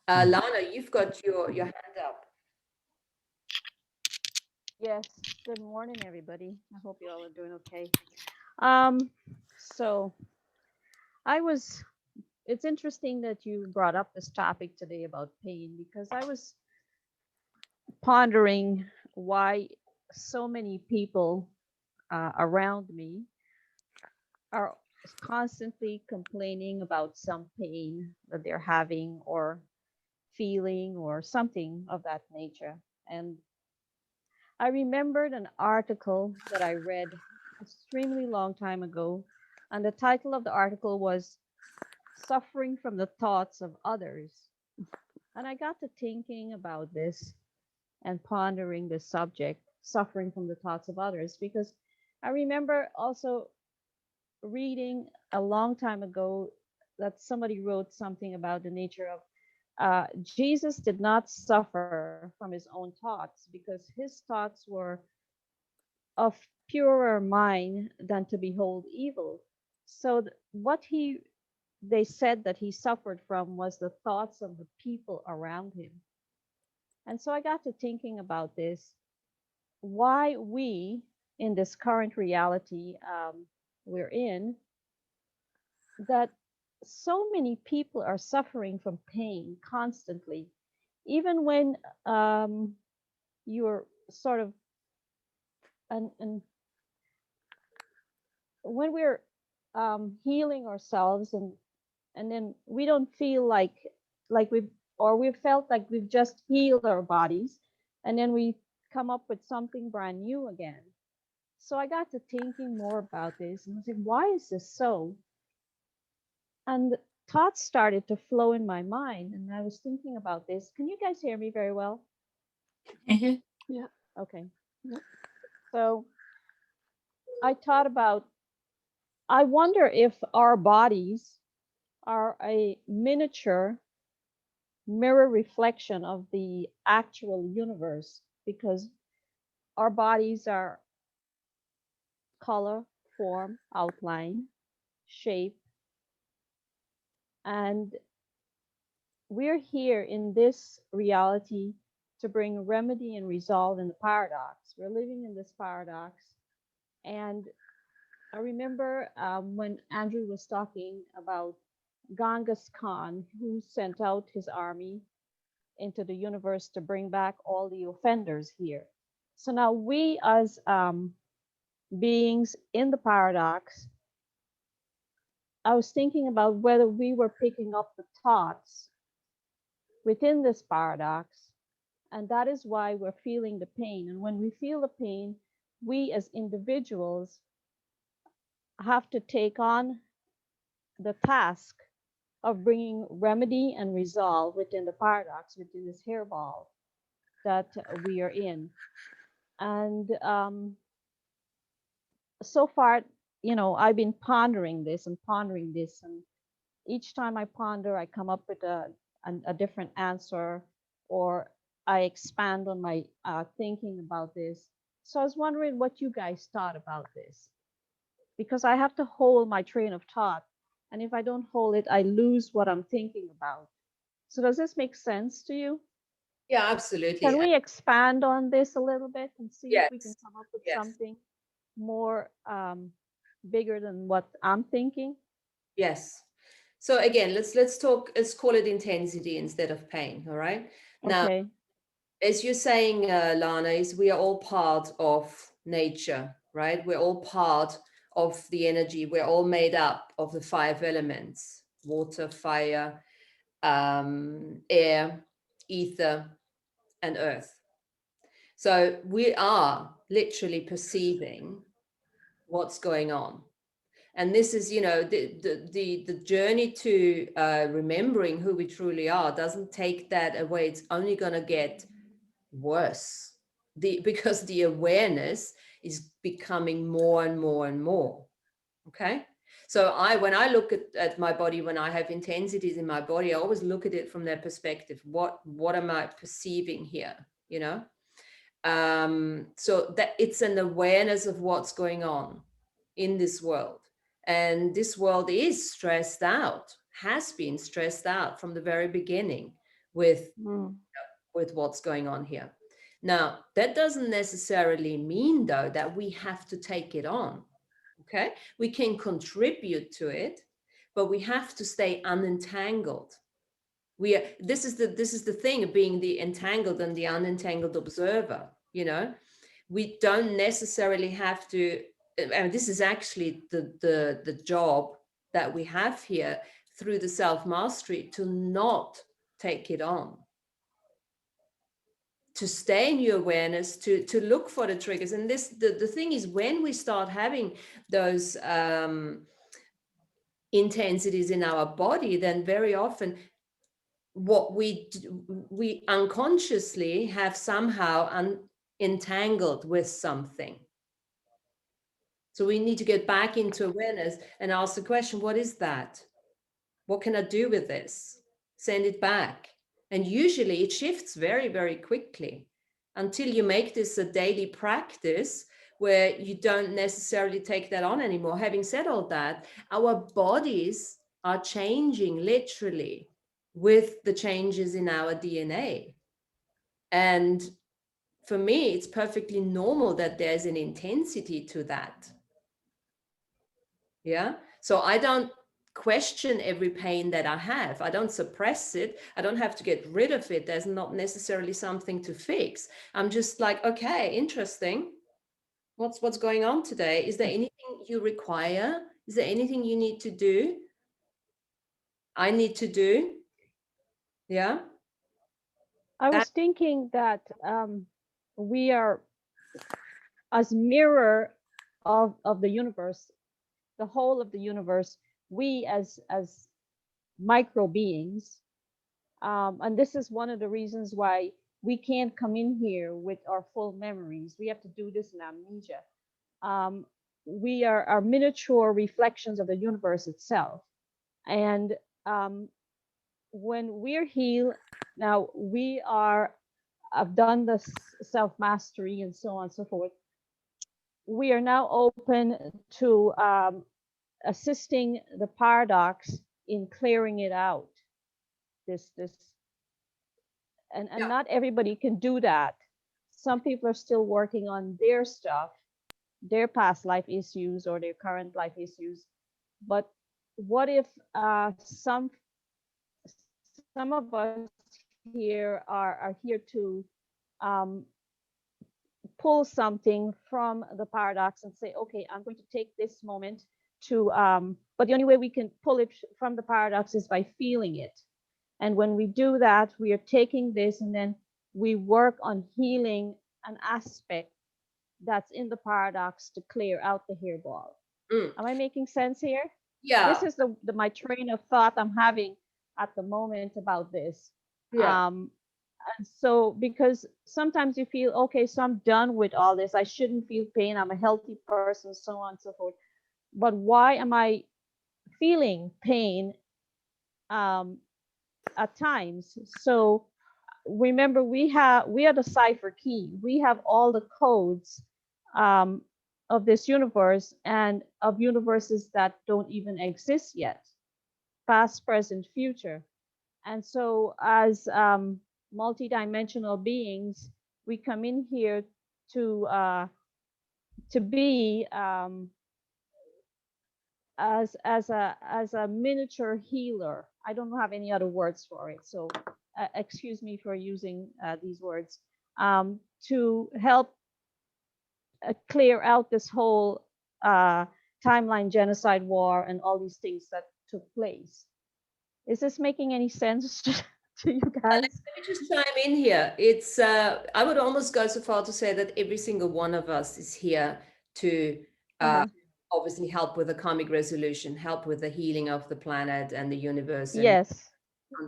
Speaker 1: Lana, you've got your hand up.
Speaker 8: Yes, good morning, everybody. I hope you all are doing okay. So it's interesting that you brought up this topic today about pain, because I was pondering why so many people around me are constantly complaining about some pain that they're having or feeling or something of that nature. And I remembered an article that I read extremely long time ago, and the title of the article was Suffering from the Thoughts of Others. And I got to thinking about this and pondering the subject, suffering from the thoughts of others, because I remember also reading a long time ago that somebody wrote something about the nature of Jesus did not suffer from his own thoughts, because his thoughts were of purer mind than to behold evil. So what they said that he suffered from was the thoughts of the people around him. And so I got to thinking about this, why we in this current reality we're in, that so many people are suffering from pain constantly, even when you're sort of and when we're healing ourselves, and then we don't feel like we've felt like we've just healed our bodies, and then we come up with something brand new again. So I got to thinking more about this, and I was like, why is this so? And thoughts started to flow in my mind, and I was thinking about this. Can you guys hear me very well?
Speaker 4: yeah.
Speaker 8: Okay. So I thought about, I wonder if our bodies are a miniature mirror reflection of the actual universe, because our bodies are color, form, outline, shape, and we're here in this reality to bring remedy and resolve in the paradox. We're living in this paradox. And I remember when Andrew was talking about Genghis Khan, who sent out his army into the universe to bring back all the offenders here. So now we as beings in the paradox, I was thinking about whether we were picking up the thoughts within this paradox. And that is why we're feeling the pain. And when we feel the pain, we as individuals have to take on the task of bringing remedy and resolve within the paradox, within this hairball that we are in. And so far, I've been pondering this, and each time I ponder, I come up with a different answer, or I expand on my thinking about this. So I was wondering what you guys thought about this, because I have to hold my train of thought. And if I don't hold it, I lose what I'm thinking about. So does this make sense to you?
Speaker 1: Yeah, absolutely.
Speaker 8: Can we expand on this a little bit and see if we can
Speaker 1: Yes.
Speaker 8: come up with
Speaker 1: Yes.
Speaker 8: something more bigger than what I'm thinking?
Speaker 1: Yes. So again, let's call it intensity instead of pain. All right. Now,
Speaker 8: Okay.
Speaker 1: as you're saying, Lana, is we are all part of nature, right? We're all part of the energy. We're all made up of the 5 elements: water, fire, air, ether, and earth. So we are literally perceiving what's going on. And this is, the journey to remembering who we truly are doesn't take that away. It's only going to get worse because the awareness is becoming more and more and more. Okay. So when I look at my body, when I have intensities in my body, I always look at it from that perspective. What am I perceiving here? So that it's an awareness of what's going on in this world. And this world is stressed out, has been stressed out from the very beginning with what's going on here. Now, that doesn't necessarily mean, though, that we have to take it on. Okay, we can contribute to it, but we have to stay unentangled. This is the thing of being the entangled and the unentangled observer. We don't necessarily have to, and this is actually the job that we have here through the self-mastery, to not take it on, to stay in your awareness, to look for the triggers. And the thing is, when we start having those intensities in our body, then very often what we unconsciously have somehow entangled with something. So we need to get back into awareness and ask the question, what is that? What can I do with this? Send it back. And usually it shifts very, very quickly until you make this a daily practice where you don't necessarily take that on anymore. Having said all that, our bodies are changing literally with the changes in our DNA. And for me, it's perfectly normal that there's an intensity to that. Yeah. So I don't question every pain that I have. I don't suppress it. I don't have to get rid of it. There's not necessarily something to fix. I'm just like, okay, interesting. What's going on today? Is there anything you require? Is there anything you need to do? I need to do? Yeah.
Speaker 8: I was thinking that we are as mirror of the universe, the whole of the universe. We as micro beings, and this is one of the reasons why we can't come in here with our full memories. We have to do this in amnesia. We are miniature reflections of the universe itself, and when we're healed, now we have done the self-mastery and so on and so forth. We are now open to assisting the paradox in clearing it out. And not everybody can do that. Some people are still working on their stuff, their past life issues or their current life issues. But what if some of us here are here to pull something from the paradox and say, okay, I'm going to take this moment to, but the only way we can pull it from the paradox is by feeling it. And when we do that, we are taking this and then we work on healing an aspect that's in the paradox to clear out the hairball. Am I making sense here?
Speaker 1: Yeah.
Speaker 8: This is my train of thought I'm having at the moment about this.
Speaker 1: Yeah.
Speaker 8: And so, because sometimes you feel, okay, so I'm done with all this. I shouldn't feel pain. I'm a healthy person, so on and so forth. But why am I feeling pain at times? So remember, we are the cipher key. We have all the codes of this universe and of universes that don't even exist yet, past, present, future. And so as multidimensional beings, we come in here to be as a miniature healer. I don't have any other words for it, so excuse me for using these words, to help clear out this whole timeline, genocide, war, and all these things that took place. Is this making any sense to you guys?
Speaker 1: Let me just chime in here. It's I would almost go so far to say that every single one of us is here to obviously help with the karmic resolution, help with the healing of the planet and the universe.
Speaker 8: Yes,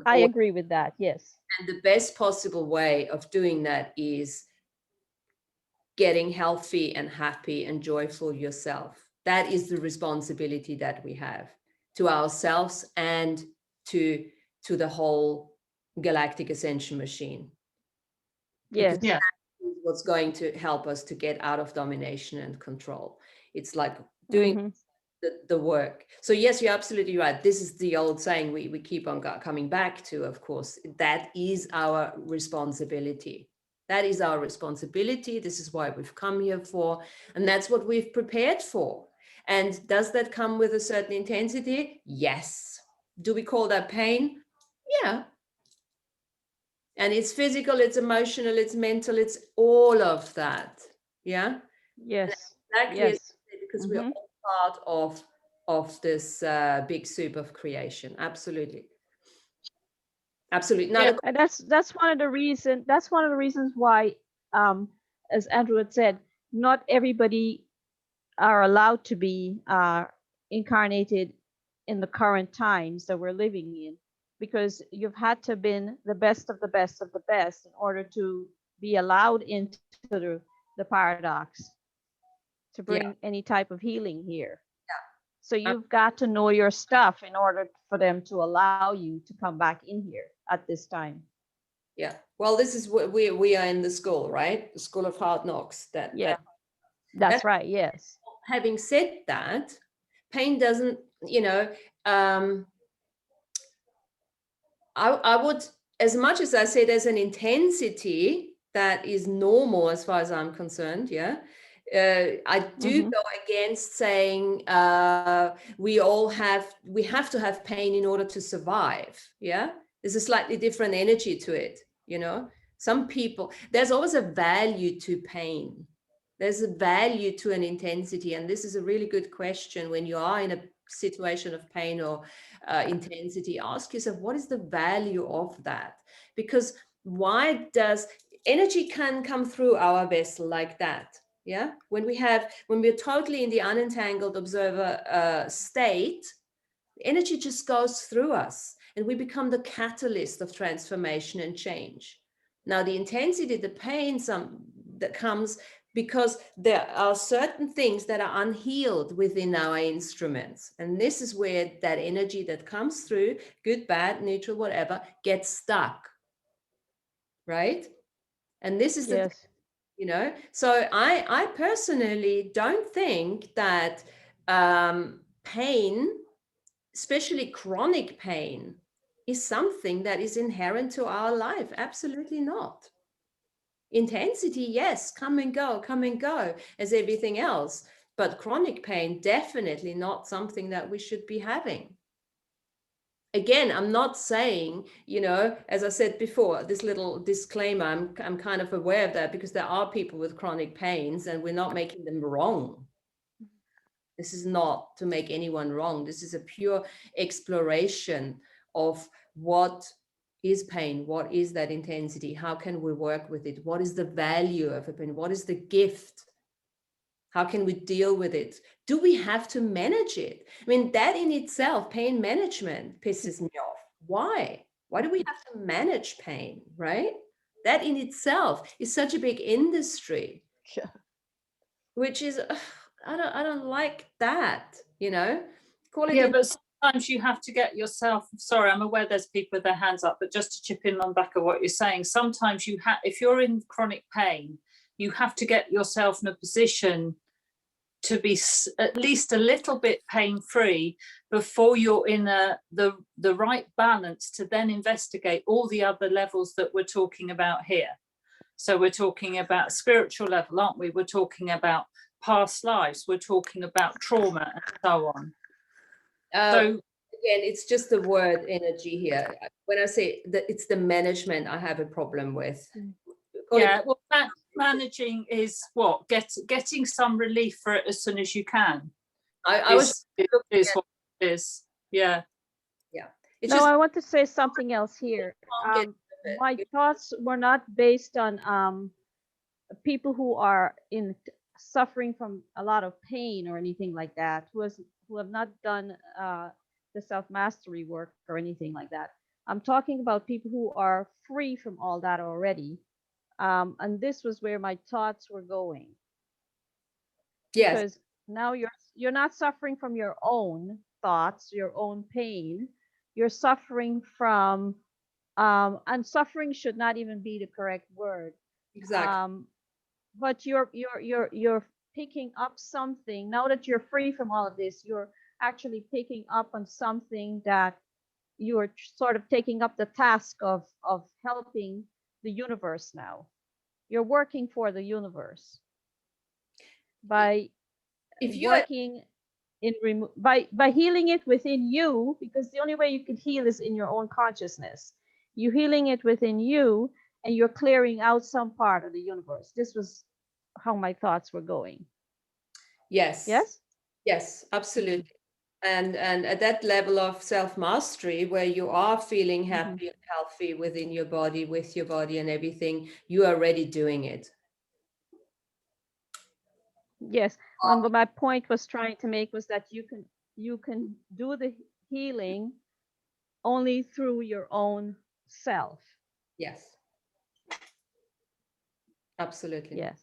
Speaker 8: I agree with that. Yes.
Speaker 1: And the best possible way of doing that is getting healthy and happy and joyful yourself. That is the responsibility that we have to ourselves and to the whole galactic ascension machine.
Speaker 8: Yes.
Speaker 1: Because that is what's going to help us to get out of domination and control. It's like doing the work. So yes, you're absolutely right. This is the old saying we keep on coming back to, of course. That is our responsibility. That is our responsibility. This is why we've come here for, and that's what we've prepared for. And does that come with a certain intensity? Yes. Do we call that pain? Yeah. And it's physical, it's emotional, it's mental, it's all of that. Yeah.
Speaker 8: Yes.
Speaker 1: Exactly.
Speaker 8: Yes.
Speaker 1: Because we're all part of this big soup of creation. Absolutely. Absolutely.
Speaker 8: Yeah, and that's one of the reasons. That's one of the reasons why, as Andrew had said, not everybody are allowed to be incarnated in the current times that we're living in, because you've had to have been the best of the best of the best in order to be allowed into the paradox to bring any type of healing here. So you've got to know your stuff in order for them to allow you to come back in here at this time.
Speaker 1: Yeah. Well, this is what we are in the school, right? The school of hard knocks.
Speaker 8: That's right. Yes.
Speaker 1: Having said that, pain doesn't, I would, as much as I say there's an intensity that is normal as far as I'm concerned, I do go against saying we have to have pain in order to survive. Yeah, there's a slightly different energy to it. Some people, there's always a value to pain. There's a value to an intensity, and this is a really good question when you are in a situation of pain or intensity. Ask yourself, what is the value of that? Because why does energy can come through our vessel like that? Yeah, when we're totally in the unentangled observer state, energy just goes through us and we become the catalyst of transformation and change. Now, the intensity, the pain that comes because there are certain things that are unhealed within our instruments. And this is where that energy that comes through, good, bad, neutral, whatever, gets stuck. Right? And this is the so I personally don't think that pain, especially chronic pain, is something that is inherent to our life. Absolutely not. Intensity, yes, come and go as everything else, but chronic pain, definitely not something that we should be having. Again, I'm not saying, as I said before, this little disclaimer, I'm kind of aware of that because there are people with chronic pains and we're not making them wrong. This is not to make anyone wrong. This is a pure exploration of what is pain? What is that intensity? How can we work with it? What is the value of a pain? What is the gift? How can we deal with it? Do we have to manage it? I mean, that in itself, pain management pisses me off. Why? Why do we have to manage pain, right? That in itself is such a big industry,
Speaker 6: Yeah.
Speaker 1: which is, I don't like that, you know? Call it
Speaker 4: Yeah,
Speaker 1: a
Speaker 4: but sometimes you have to get yourself, sorry, I'm aware there's people with their hands up, but just to chip in on back of what you're saying, sometimes you have, if you're in chronic pain, you have to get yourself in a position to be at least a little bit pain-free before you're in the right balance to then investigate all the other levels that we're talking about here. So we're talking about spiritual level, aren't we? We're talking about past lives, we're talking about trauma and so on. So
Speaker 1: again, it's just the word energy here. When I say that it's the management I have a problem with.
Speaker 4: yeah, well, managing is what? Getting some relief for it as soon as you can.
Speaker 1: I was
Speaker 4: is what it is. Yeah.
Speaker 1: Yeah. It's
Speaker 8: No,
Speaker 1: just,
Speaker 8: I want to say something else here. My thoughts were not based on people who are suffering from a lot of pain or anything like that, who have not done the self-mastery work or anything like that. I'm talking about people who are free from all that already. And this was where my thoughts were going.
Speaker 1: yes,
Speaker 8: Because now you're not suffering from your own thoughts, your own pain. You're suffering from and suffering should not even be the correct word.
Speaker 1: exactly.
Speaker 8: But you're picking up something now that you're free from all of this. You're actually picking up on something that you're sort of taking up the task of helping the universe now. You're working for the universe by
Speaker 1: If you
Speaker 8: working in by healing it within you, because the only way you can heal is in your own consciousness. You're healing it within you, and you're clearing out some part of the universe. This was how my thoughts were going.
Speaker 1: yes,
Speaker 8: Yes,
Speaker 1: absolutely. And at that level of self-mastery where you are feeling happy
Speaker 8: Mm-hmm.
Speaker 1: and healthy within your body, with your body and everything, you are already doing it.
Speaker 8: Yes, but my point was trying to make was that you can do the healing only through your own self.
Speaker 1: Yes, absolutely.
Speaker 8: Yes.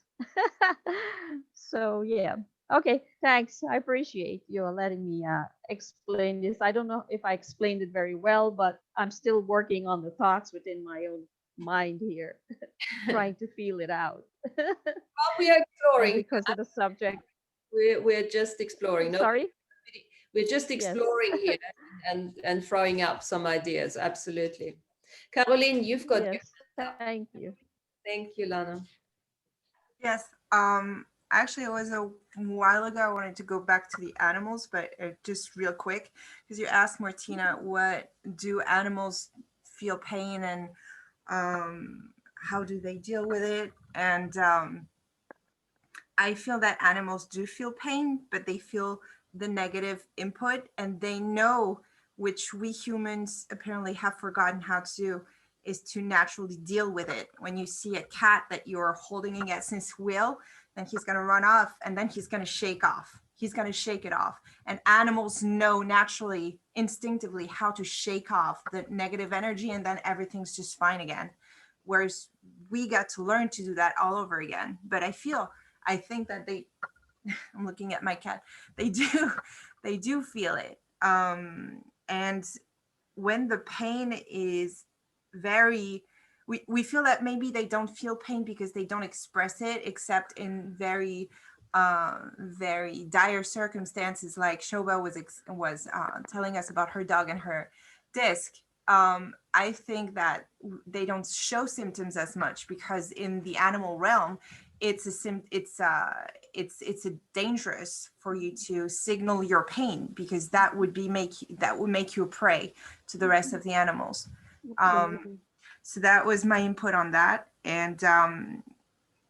Speaker 8: So yeah. Okay, thanks. I appreciate you letting me explain this. I don't know if I explained it very well, but I'm still working on the thoughts within my own mind here, trying to feel it out.
Speaker 1: Well, we are exploring.
Speaker 8: Because of the subject.
Speaker 1: We're just exploring. No,
Speaker 8: Sorry?
Speaker 1: we're just exploring here and throwing up some ideas. Absolutely. Caroline, you've got.
Speaker 8: Yes, thank you.
Speaker 1: Thank you, Lana.
Speaker 3: Yes. Actually, it was a while ago. I wanted to go back to the animals, but just real quick, because you asked Martina, what do animals feel pain and how do they deal with it? And I feel that animals do feel pain, but they feel the negative input, and they know, which we humans apparently have forgotten how to do, is to naturally deal with it. When you see a cat that you're holding against his will, then he's going to run off, and then he's going to shake off. He's going to shake it off. And animals know naturally, instinctively, how to shake off the negative energy, and then everything's just fine again. Whereas we got to learn to do that all over again. But I think that I'm looking at my cat, they do feel it. And when the pain is we feel that maybe they don't feel pain because they don't express it except in very dire circumstances, like Shoba was telling us about her dog and her disc. I think that they don't show symptoms as much because in the animal realm, it's dangerous for you to signal your pain, because that would make you a prey to the rest of the animals. So that was my input on that. And now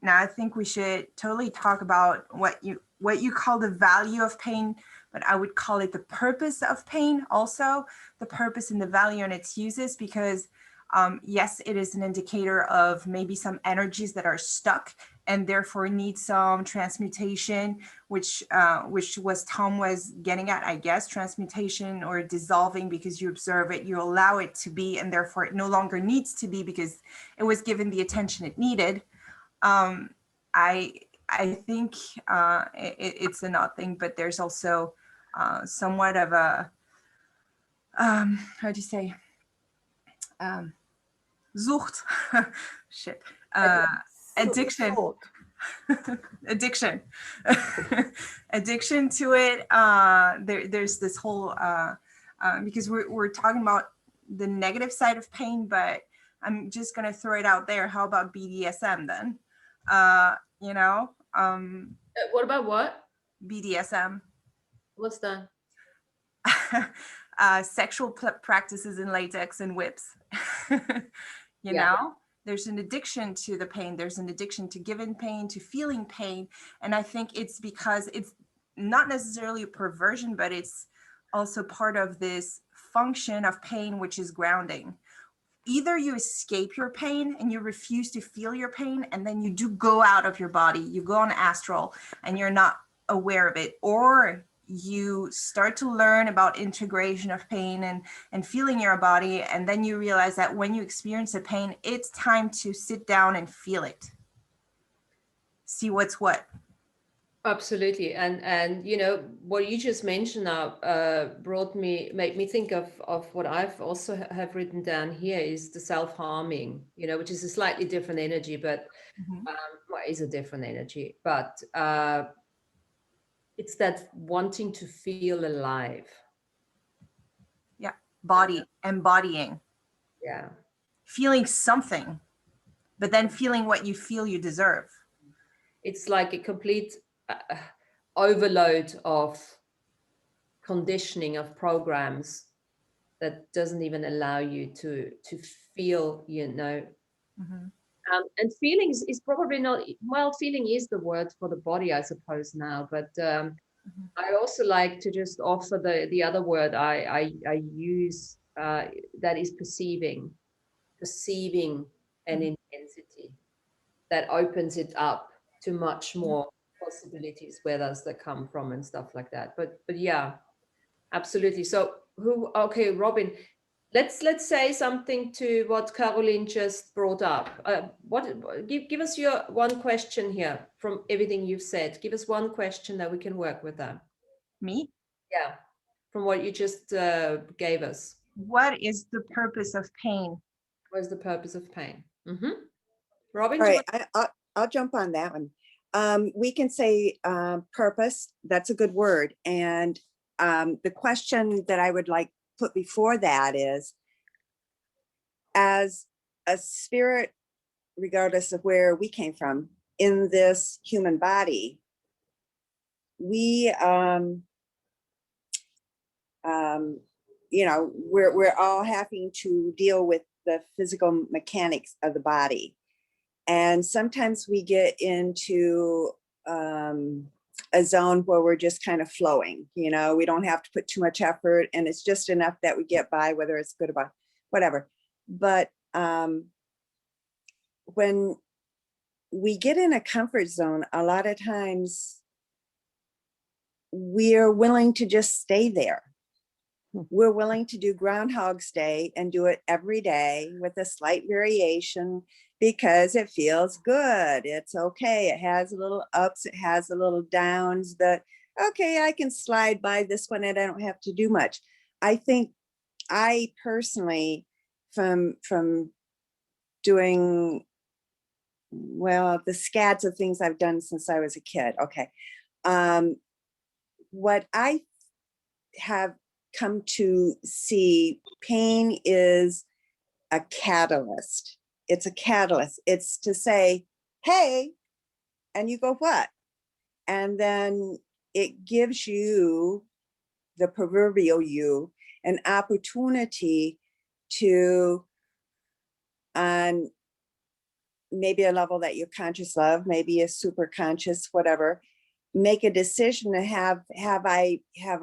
Speaker 3: I think we should totally talk about what you call the value of pain, but I would call it the purpose of pain also, the purpose and the value and its uses, because Yes, it is an indicator of maybe some energies that are stuck and therefore need some transmutation, which was Tom was getting at, I guess, transmutation or dissolving, because you observe it, you allow it to be, and therefore it no longer needs to be because it was given the attention it needed. I think it's an odd thing, but there's also somewhat of a, how do you say, Sucht, shit, addiction, addiction, addiction to it. There's this whole, because we're talking about the negative side of pain, but I'm just gonna throw it out there. How about BDSM then? You know,
Speaker 1: What about what?
Speaker 3: BDSM.
Speaker 1: What's that?
Speaker 3: Sexual practices in latex and whips. You
Speaker 1: Yeah.
Speaker 3: know, there's an addiction to the pain. There's an addiction to giving pain, to feeling pain. And I think it's because it's not necessarily a perversion, but it's also part of this function of pain, which is grounding. Either you escape your pain and you refuse to feel your pain, and then you do go out of your body, you go on astral and you're not aware of it, or you start to learn about integration of pain and feeling your body, and then you realize that when you experience a pain, it's time to sit down and feel it, see what's what.
Speaker 1: Absolutely. And you know, what you just mentioned now made me think of what I've also have written down here is the self-harming, you know, which is a slightly different energy, but well, is a different energy, but it's that wanting to feel alive.
Speaker 3: Yeah, body, embodying.
Speaker 1: Yeah.
Speaker 3: Feeling something, but then feeling what you feel you deserve.
Speaker 1: It's like a complete overload of conditioning of programs that doesn't even allow you to feel, you know. And feelings is probably not, well, feeling is the word for the body, I suppose now, but I also like to just offer the other word I use that is perceiving an intensity that opens it up to much more possibilities, where does that come from and stuff like that. But yeah, absolutely. So okay, Robin, let's say something to what Caroline just brought up. Give us your one question here from everything you've said. Give us one question that we can work with that.
Speaker 3: Me?
Speaker 1: Yeah, from what you just gave us.
Speaker 3: What is the purpose of pain?
Speaker 1: What is the purpose of pain? Robin?
Speaker 2: All right, I'll jump on that one. We can say purpose. That's a good word. And the question that I would like put before that is, as a spirit, regardless of where we came from in this human body, we you know, we're all having to deal with the physical mechanics of the body. And sometimes we get into a zone where we're just kind of flowing, you know, we don't have to put too much effort, and it's just enough that we get by, whether it's good or whatever. But when we get in a comfort zone, a lot of times we're willing to just stay there. We're willing to do Groundhog's Day and do it every day with a slight variation because it feels good. It's okay. It has a little ups, it has a little downs, but okay, I can slide by this one and I don't have to do much. I think I personally, from doing, well, the scads of things I've done since I was a kid. Okay. What I have come to see, pain is a catalyst. It's a catalyst. It's to say, hey, and you go, what? And then it gives you, the proverbial you, an opportunity to, on maybe a level that you're conscious of, maybe a super conscious, whatever, make a decision to have I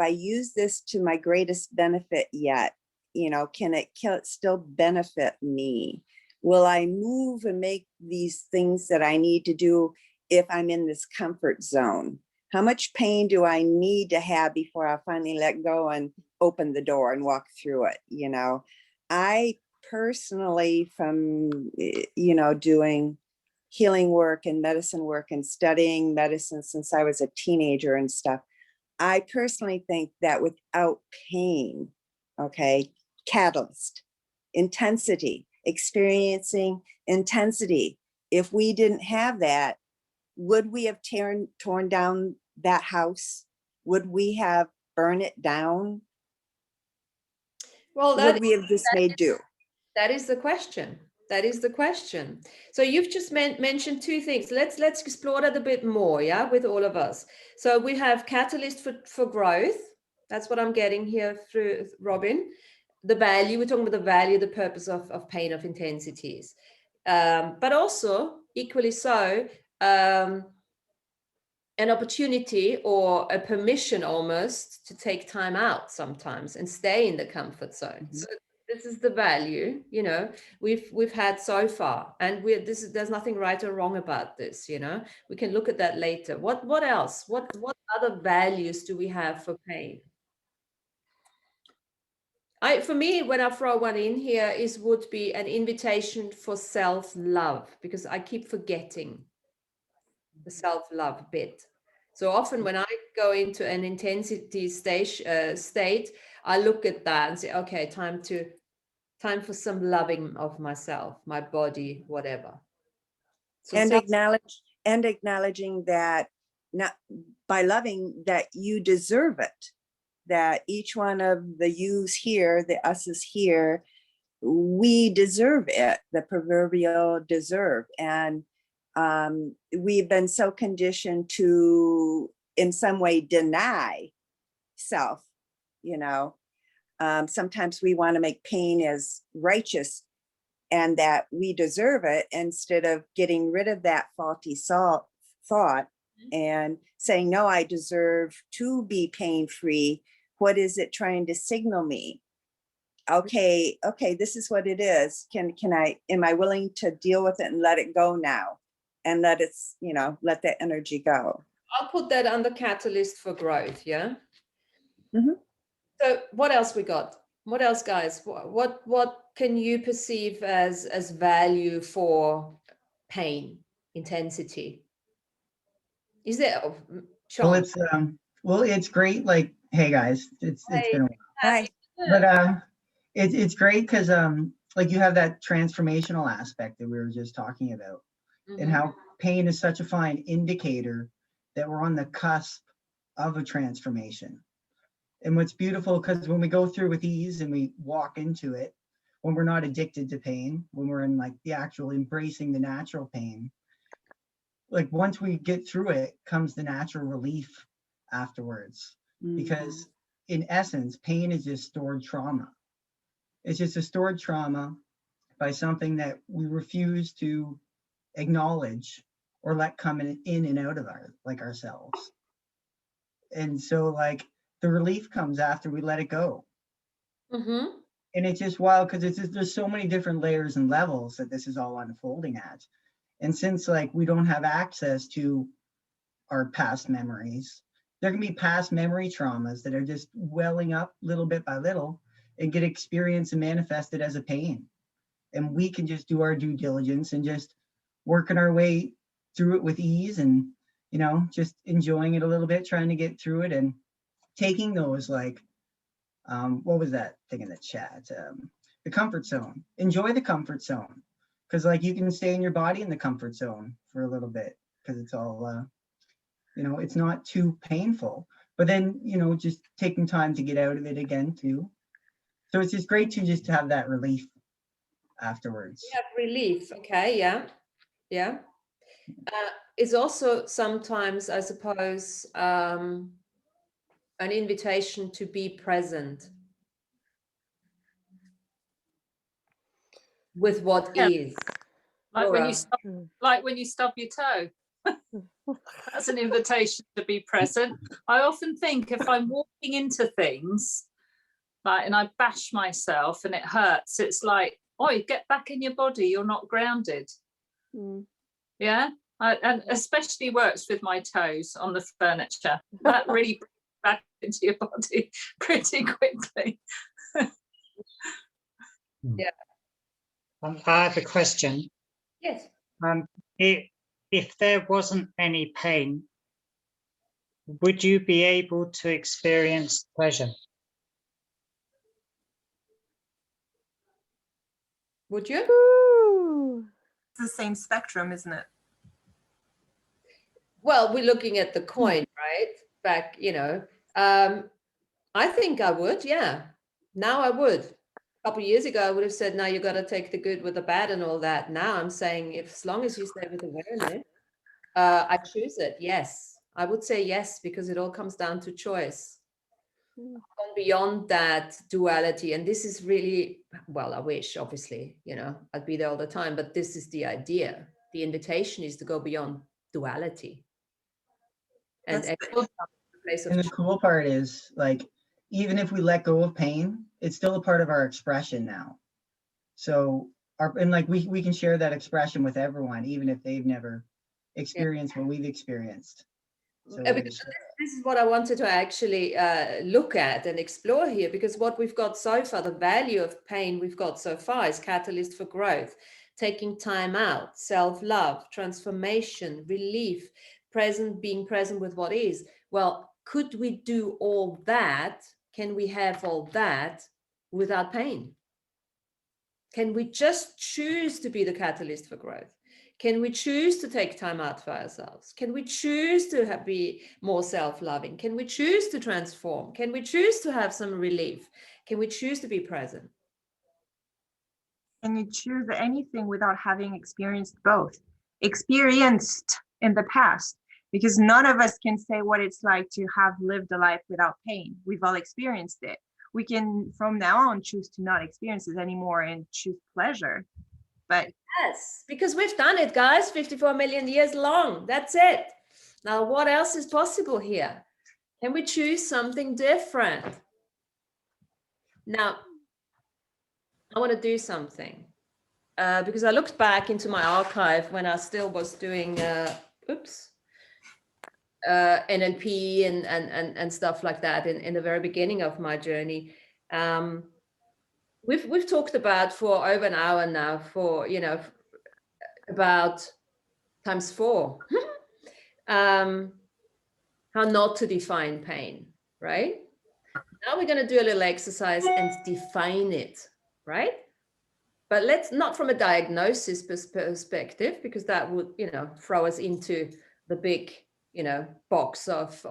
Speaker 2: used this to my greatest benefit yet? can it still benefit me? Will I move and make these things that I need to do if I'm in this comfort zone? How much pain do I need to have before I finally let go and open the door and walk through it? I personally, from, doing healing work and medicine work and studying medicine since I was a teenager and stuff, I personally think that without pain, okay, catalyst, intensity, experiencing intensity, if we didn't have that, would we have torn down that house? Would we have burned it down?
Speaker 1: Well,
Speaker 2: Would we have just made do?
Speaker 1: That is the question. That is the question. So you've just mentioned two things. Let's explore that a bit more, yeah, with all of us. So we have catalyst for growth. That's what I'm getting here through Robin. The value, we're talking about the value, the purpose of pain, of intensities. But also, equally so, an opportunity or a permission almost to take time out sometimes and stay in the comfort zone. So this is the value, we've had so far, and there's nothing right or wrong about this. We can look at that later. What else? What other values do we have for pain? For me, when I throw one in here, would be an invitation for self-love, because I keep forgetting the self-love bit. So often when I go into an intensity state, I look at that and say, okay, time for some loving of myself, my body, whatever. So
Speaker 2: acknowledging that, not by loving, that you deserve it, that each one of the yous here, the us's here, we deserve it, the proverbial deserve. And we've been so conditioned to, in some way, deny self. Sometimes we want to make pain as righteous and that we deserve it, instead of getting rid of that faulty thought and saying, no, I deserve to be pain-free. What is it trying to signal me? Okay, this is what it is. Am I willing to deal with it and let it go now? And let that energy go.
Speaker 1: I'll put that under catalyst for growth, yeah?
Speaker 2: Mm-hmm.
Speaker 1: So what else we got? What else, guys? What can you perceive as value for pain, intensity? Is there, Sean?
Speaker 9: Well, it's great. Like, hey guys, it's been a while.
Speaker 2: Hi.
Speaker 9: But it's great because like you have that transformational aspect that we were just talking about, and how pain is such a fine indicator that we're on the cusp of a transformation. And what's beautiful, because when we go through with ease and we walk into it, when we're not addicted to pain, when we're in like the actual embracing the natural pain, like once we get through it comes the natural relief afterwards. Because in essence, pain is just stored trauma. It's just a stored trauma by something that we refuse to acknowledge or let come in and out of ourselves. And so like the relief comes after we let it go. And it's just wild because there's so many different layers and levels that this is all unfolding at. And since like we don't have access to our past memories, there can be past memory traumas that are just welling up little bit by little and get experienced and manifested as a pain. And we can just do our due diligence and just working our way through it with ease and, just enjoying it a little bit, trying to get through it and taking those like, what was that thing in the chat? The comfort zone. Enjoy the comfort zone. Because like you can stay in your body in the comfort zone for a little bit because it's all, it's not too painful. But then, just taking time to get out of it again too. So it's just great to just have that relief afterwards.
Speaker 1: Yeah, relief. Okay, yeah. It's also sometimes, I suppose, an invitation to be present with what is.
Speaker 4: Like when you stub your toe. That's an invitation to be present. I often think if I'm walking into things, like, and I bash myself and it hurts, it's like, oh, get back in your body, you're not grounded. Yeah, and especially works with my toes on the furniture. That really brings back into your body pretty quickly.
Speaker 1: Yeah.
Speaker 5: I have a question.
Speaker 1: Yes.
Speaker 5: If there wasn't any pain, would you be able to experience pleasure?
Speaker 1: Would you?
Speaker 6: Ooh.
Speaker 3: It's the same spectrum, isn't it?
Speaker 1: Well, we're looking at the coin, right? Back, I think I would, yeah. Now I would. A couple of years ago, I would have said, no, you got to take the good with the bad and all that. Now I'm saying, if as long as you stay with awareness, I choose it. Yes, I would say yes, because it all comes down to choice. Gone beyond that duality, and this is really, well, I wish, obviously, I'd be there all the time, but this is the idea. The invitation is to go beyond duality. And
Speaker 3: That's
Speaker 1: place of
Speaker 9: And the cool part is, like, even if we let go of pain, it's still a part of our expression now. So we can share that expression with everyone, even if they've never experienced what we've experienced. So
Speaker 1: because this is what I wanted to actually look at and explore here, because what we've got so far, the value of pain we've got so far, is catalyst for growth, taking time out, self-love, transformation, relief, being present with what is. Well, could we do all that? Can we have all that without pain? Can we just choose to be the catalyst for growth? Can we choose to take time out for ourselves? Can we choose to be more self-loving? Can we choose to transform? Can we choose to have some relief? Can we choose to be present?
Speaker 3: And you choose anything without having experienced both, experienced in the past, because none of us can say what it's like to have lived a life without pain. We've all experienced it. We can, from now on, choose to not experience it anymore and choose pleasure. But
Speaker 1: yes, because we've done it, guys, 54 million years long. That's it. Now, what else is possible here? Can we choose something different? Now, I want to do something because I looked back into my archive when I still was doing, NLP and stuff like that in the very beginning of my journey. We've talked about for over an hour now, for about times 4 how not to define pain, right? Now we're going to do a little exercise and define it, right? But let's not from a diagnosis perspective, because that would throw us into the big box of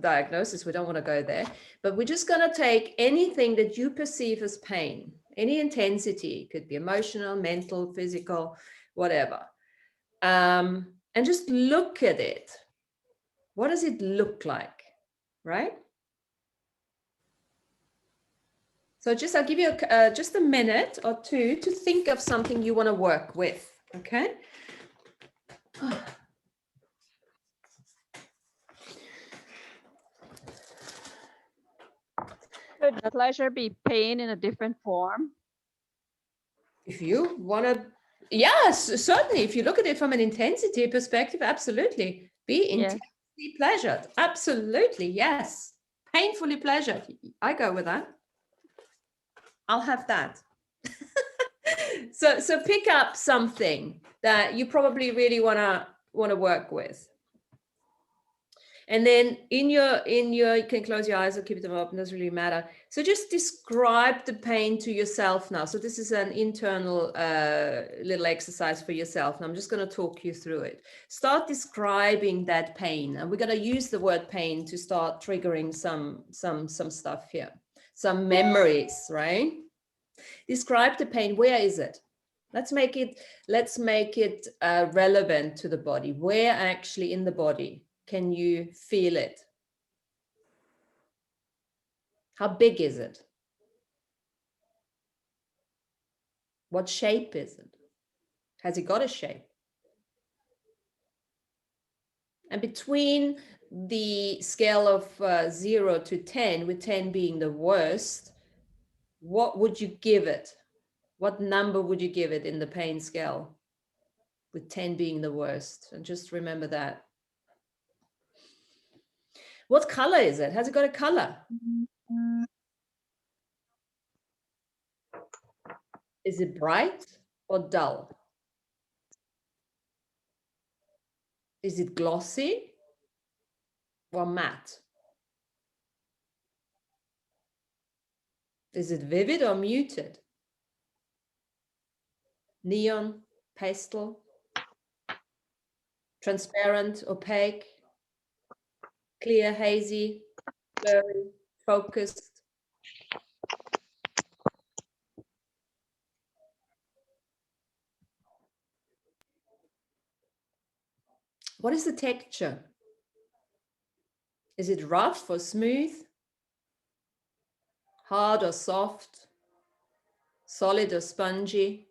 Speaker 1: diagnosis. We don't want to go there, but we're just going to take anything that you perceive as pain, any intensity, it could be emotional, mental, physical, whatever, and just look at it. What does it look like, right? So I'll give you just a minute or two to think of something you want to work with, okay?
Speaker 8: Could pleasure be pain in a different form?
Speaker 1: If you want to, yes, certainly. If you look at it from an intensity perspective, absolutely. Be intensely pleasured. Absolutely, yes. Painfully pleasured. I go with that. I'll have that. So pick up something that you probably really want to work with. And then you can close your eyes or keep them open, doesn't really matter. So just describe the pain to yourself now. So this is an internal little exercise for yourself. And I'm just going to talk you through it. Start describing that pain. And we're going to use the word pain to start triggering some stuff here. Some memories, right? Describe the pain. Where is it? Let's make it relevant to the body. Where actually in the body can you feel it? How big is it? What shape is it? Has it got a shape? And between the scale of 0 to 10, with 10 being the worst, what would you give it? What number would you give it in the pain scale, with 10 being the worst? And just remember that. What color is it? Has it got a color? Is it bright or dull? Is it glossy or matte? Is it vivid or muted? Neon, pastel, transparent, opaque, clear, hazy, blurry, focused? What is the texture? Is it rough or smooth? Hard or soft? Solid or spongy?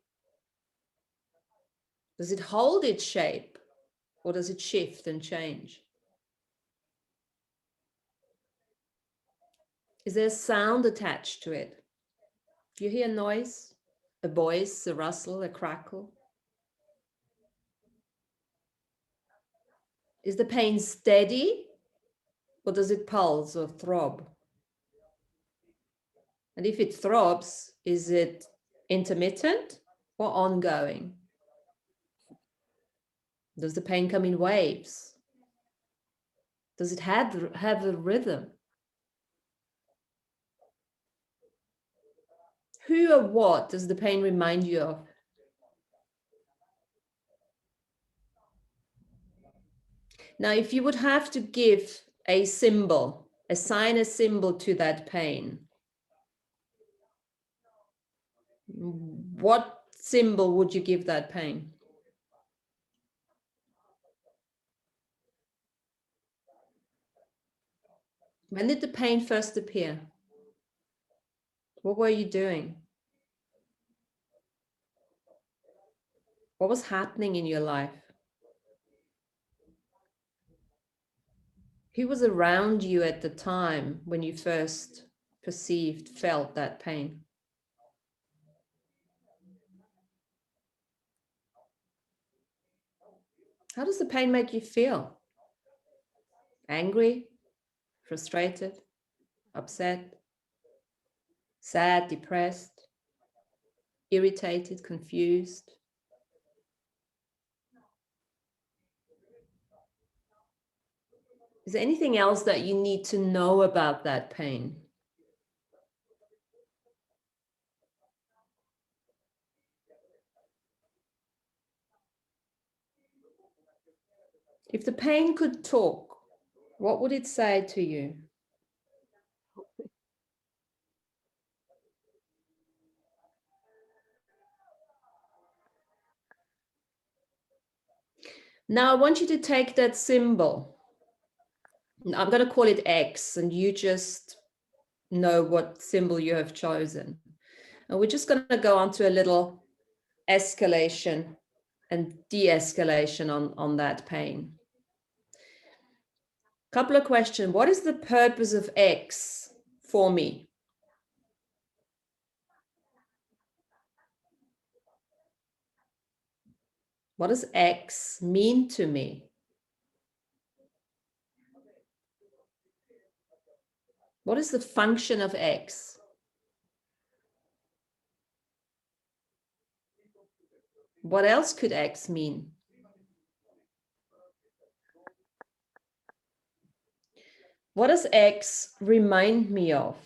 Speaker 1: Does it hold its shape or does it shift and change? Is there a sound attached to it? Do you hear noise, a voice, a rustle, a crackle? Is the pain steady or does it pulse or throb? And if it throbs, is it intermittent or ongoing? Does the pain come in waves? Does it have a rhythm? Who or what does the pain remind you of? Now, if you would have to give a symbol, assign a symbol to that pain, what symbol would you give that pain? When did the pain first appear? What were you doing? What was happening in your life? Who was around you at the time when you first felt that pain? How does the pain make you feel? Angry, frustrated, upset, sad, depressed, irritated, confused? Is there anything else that you need to know about that pain? If the pain could talk, what would it say to you? Now I want you to take that symbol. I'm going to call it X, and you just know what symbol you have chosen. And we're just going to go on to a little escalation and de-escalation on that pain. Couple of questions. What is the purpose of X for me? What does X mean to me? What is the function of X? What else could X mean? What does X remind me of?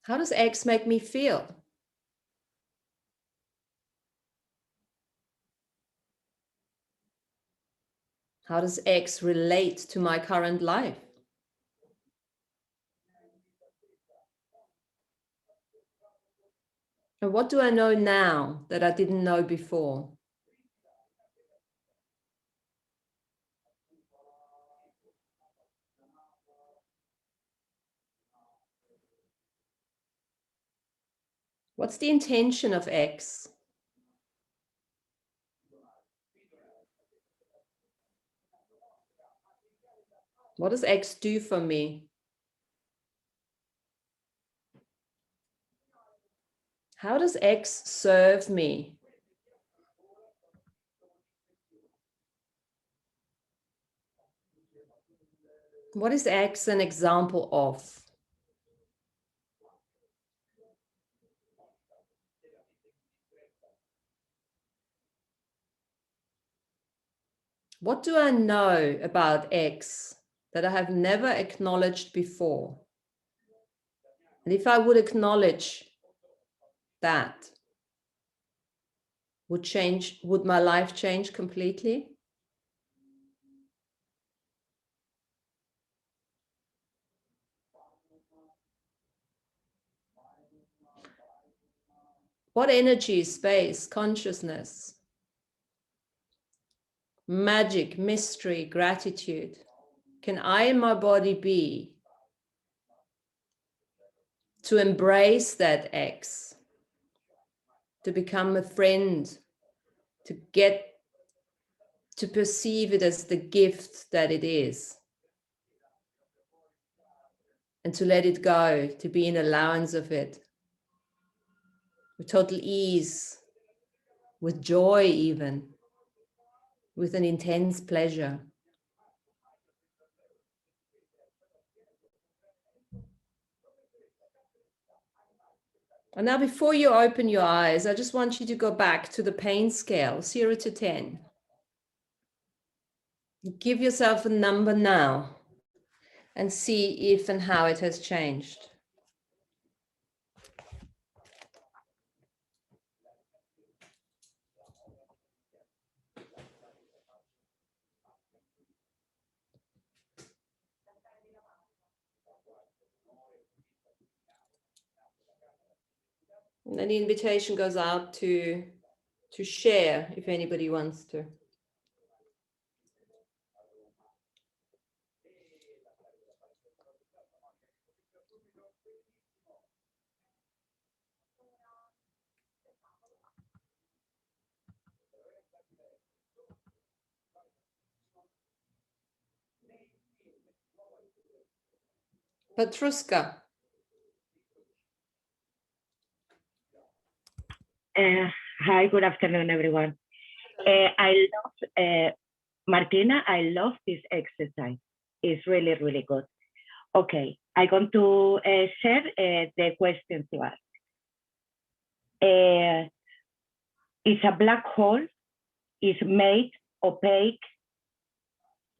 Speaker 1: How does X make me feel? How does X relate to my current life? And what do I know now that I didn't know before? What's the intention of X? What does X do for me? How does X serve me? What is X an example of? What do I know about X that I have never acknowledged before? And if I would acknowledge that, would my life change completely? What energy, space, consciousness, magic, mystery, gratitude can I and my body be to embrace that X, to become a friend, to get to perceive it as the gift that it is, and to let it go, to be in allowance of it, with total ease, with joy even, with an intense pleasure. And now before you open your eyes, I just want you to go back to the pain scale, 0 to 10. Give yourself a number now and see if and how it has changed. And then the invitation goes out to share if anybody wants to. Petruska.
Speaker 10: Hi, good afternoon, everyone. I love, Martina, I love this exercise. It's really, really good. Okay, I'm going to share the question to ask. It's a black hole, it's made opaque,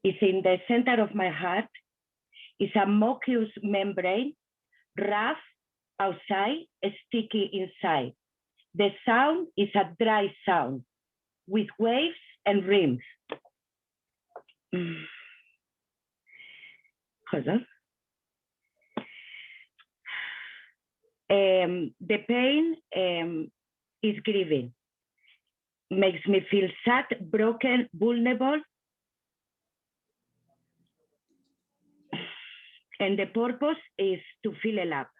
Speaker 10: it's in the center of my heart, it's a mucous membrane, rough outside, sticky inside. The sound is a dry sound with waves and rims. Hold on. The pain is grieving. Makes me feel sad, broken, vulnerable. And the purpose is to fill it up.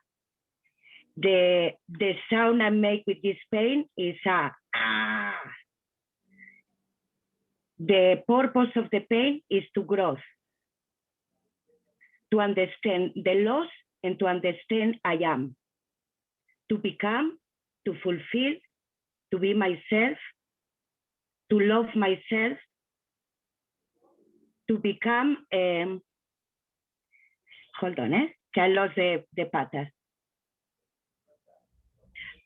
Speaker 10: The sound I make with this pain is a ah. The purpose of the pain is to grow, to understand the loss and to understand I am, to become, to fulfill, to be myself, to love myself, to become, hold on, I lost the pattern.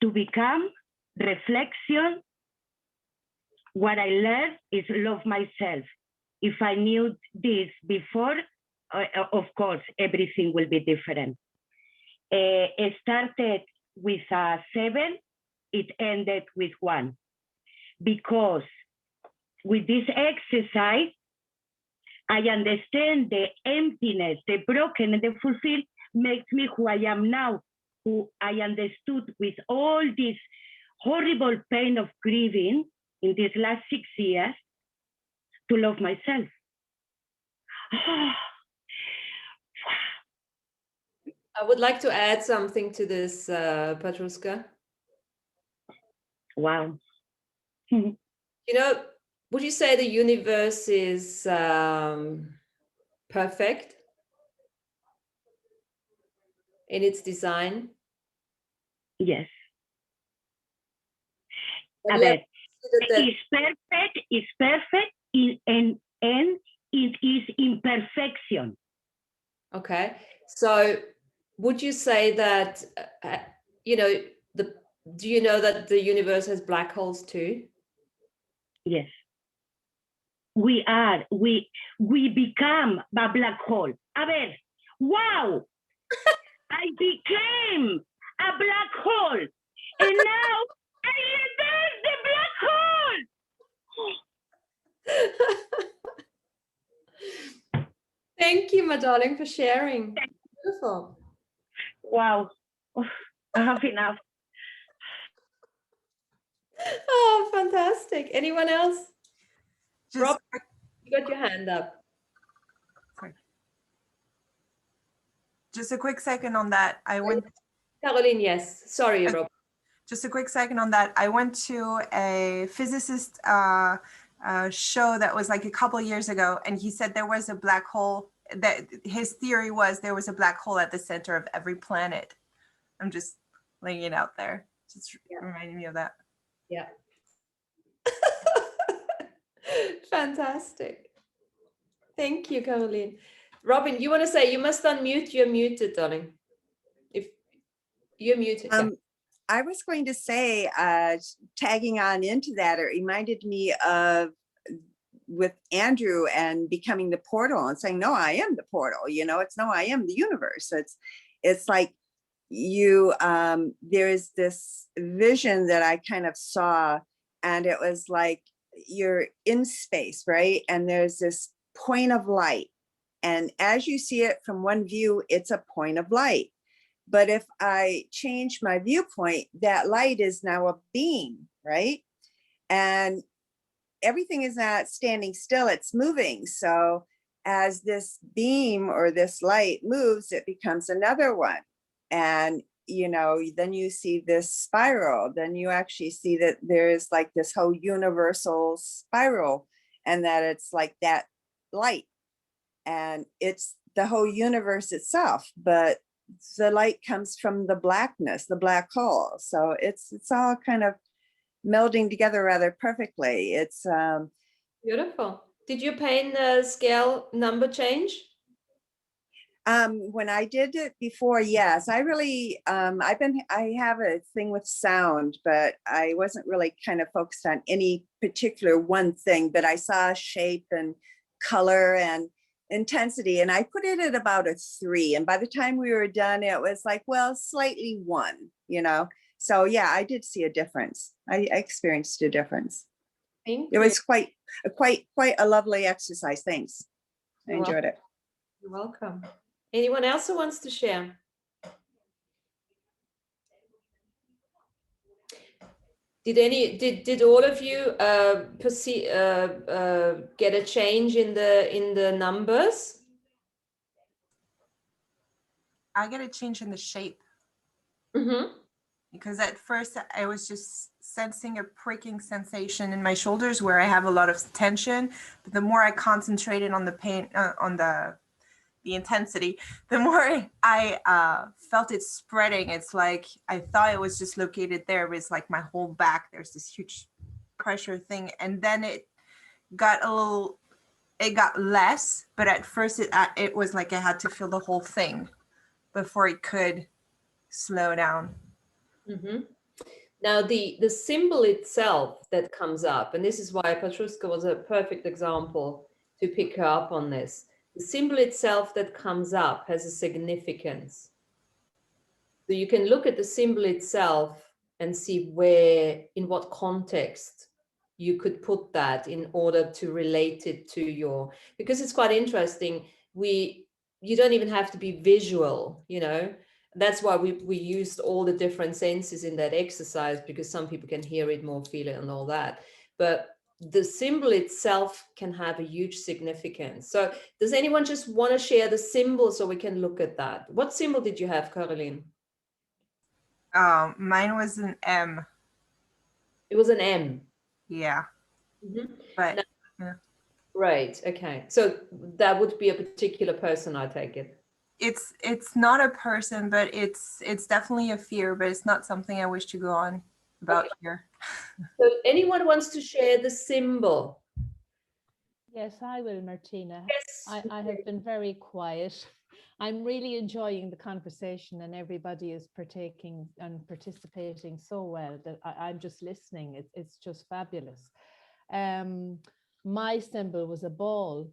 Speaker 10: To become, reflection, what I learned is love myself. If I knew this before, of course, everything will be different. It started with a 7, it ended with 1. Because with this exercise, I understand the emptiness, the broken, and the fulfilled makes me who I am now, who I understood with all this horrible pain of grieving in these last 6 years to love myself.
Speaker 1: I would like to add something to this, Petruska.
Speaker 10: Wow.
Speaker 1: You know, would you say the universe is perfect? in its design?
Speaker 10: Yes.
Speaker 1: And
Speaker 10: A
Speaker 1: you
Speaker 10: ver,
Speaker 1: have considered that-
Speaker 10: it's perfect and it is imperfection.
Speaker 1: Okay, so would you say that, you know, do you know that the universe has black holes too?
Speaker 10: Yes. We become a black hole. A ver, wow! I became a black hole. And now I reverse the black hole.
Speaker 1: Thank you, my darling, for sharing. Beautiful.
Speaker 10: Wow. Oh, I have enough.
Speaker 1: Oh, fantastic. Anyone else?
Speaker 3: Just
Speaker 1: Rob, you got your hand up.
Speaker 3: just a quick second on that. I went
Speaker 1: Caroline, yes. Sorry, Rob.
Speaker 3: just a quick second on that. I went to a physicist show that was like a couple years ago, and he said there was a black hole. That his theory was there was a black hole at the center of every planet. I'm just laying it out there. Just reminding me of that.
Speaker 1: Yeah. Fantastic. Thank you, Caroline. Robin, you want to say, you must unmute. You're muted, darling. If you're muted. Yeah.
Speaker 2: I was going to say, tagging on into that, it reminded me of with Andrew and becoming the portal and saying, no, I am the portal. You know, it's no, I am the universe. It's like you, there is this vision that I kind of saw, and it was like you're in space, right? And there's this point of light. And as you see it from one view, it's a point of light. But if I change my viewpoint, that light is now a beam, right? And everything is not standing still, it's moving. So as this beam or this light moves, it becomes another one. And, you know, then you see this spiral, then you actually see that there's like this whole universal spiral, and that it's like that light. And it's the whole universe itself, but the light comes from the blackness, the black hole. So it's all kind of melding together rather perfectly. It's
Speaker 1: Beautiful. Did your pain scale number change?
Speaker 2: When I did it before, yes. I really I have a thing with sound, but I wasn't really kind of focused on any particular one thing, but I saw shape and color and intensity, and I put it at about a 3. And by the time we were done, it was like, well, slightly 1, you know. So yeah, I did see a difference. I experienced a difference.
Speaker 1: Thank
Speaker 2: It
Speaker 1: you.
Speaker 2: was quite a lovely exercise. Thanks. I
Speaker 1: You're
Speaker 2: enjoyed it.
Speaker 1: You're welcome. Anyone else who wants to share? Did all of you get a change in the numbers?
Speaker 3: I get a change in the shape.
Speaker 1: Mm-hmm.
Speaker 3: Because at first I was just sensing a pricking sensation in my shoulders where I have a lot of tension. But the more I concentrated on the pain, on the intensity, the more I felt it spreading. It's like I thought it was just located there, but it's like my whole back. There's this huge pressure thing, and then it got less. But at first it was like I had to feel the whole thing before it could slow down.
Speaker 1: Mm-hmm. Now the symbol itself that comes up, and this is why Petrushka was a perfect example to pick her up on this. The symbol itself that comes up has a significance. So you can look at the symbol itself and see where, in what context you could put that in order to relate it to your, because it's quite interesting. You don't even have to be visual, you know. That's why we used all the different senses in that exercise, because some people can hear it more, feel it, and all that. But the symbol itself can have a huge significance. So does anyone just want to share the symbol so we can look at that? What symbol did you have, Caroline?
Speaker 3: Mine was an M.
Speaker 1: It was an M.
Speaker 3: Yeah.
Speaker 1: Mm-hmm.
Speaker 3: But
Speaker 1: now, right. Okay. So that would be a particular person, I take it.
Speaker 3: it's not a person, but it's definitely a fear, but it's not something I wish to go on about here.
Speaker 1: So anyone wants to share the symbol?
Speaker 8: Yes, I will, Martina.
Speaker 1: Yes.
Speaker 8: I have been very quiet. I'm really enjoying the conversation, and everybody is partaking and participating so well that I'm just listening. It's just fabulous. My symbol was a ball.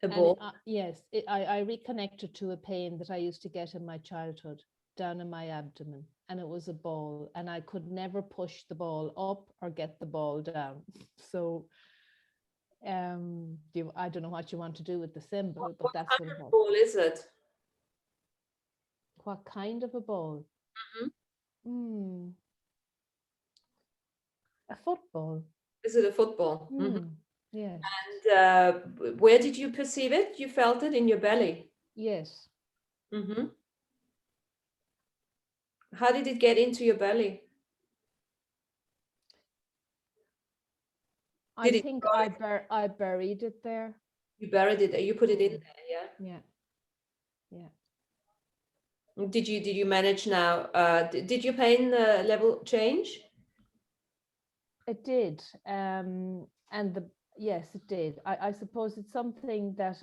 Speaker 1: A ball.
Speaker 8: Yes, I reconnected to a pain that I used to get in my childhood down in my abdomen, and it was a ball, and I could never push the ball up or get the ball down. So I don't know what you want to do with the symbol, but that's what it was.
Speaker 1: What ball is it?
Speaker 8: What kind of a ball? A football.
Speaker 1: Is it a football?
Speaker 8: Yes.
Speaker 1: And where did you perceive it? You felt it in your belly?
Speaker 8: Yes.
Speaker 1: How did it get into your belly?
Speaker 8: I think I buried it there.
Speaker 1: You buried it there. You put it in there, yeah?
Speaker 8: Yeah.
Speaker 1: Did you manage now? Did your pain level change?
Speaker 8: It did. Yes, it did. I suppose it's something that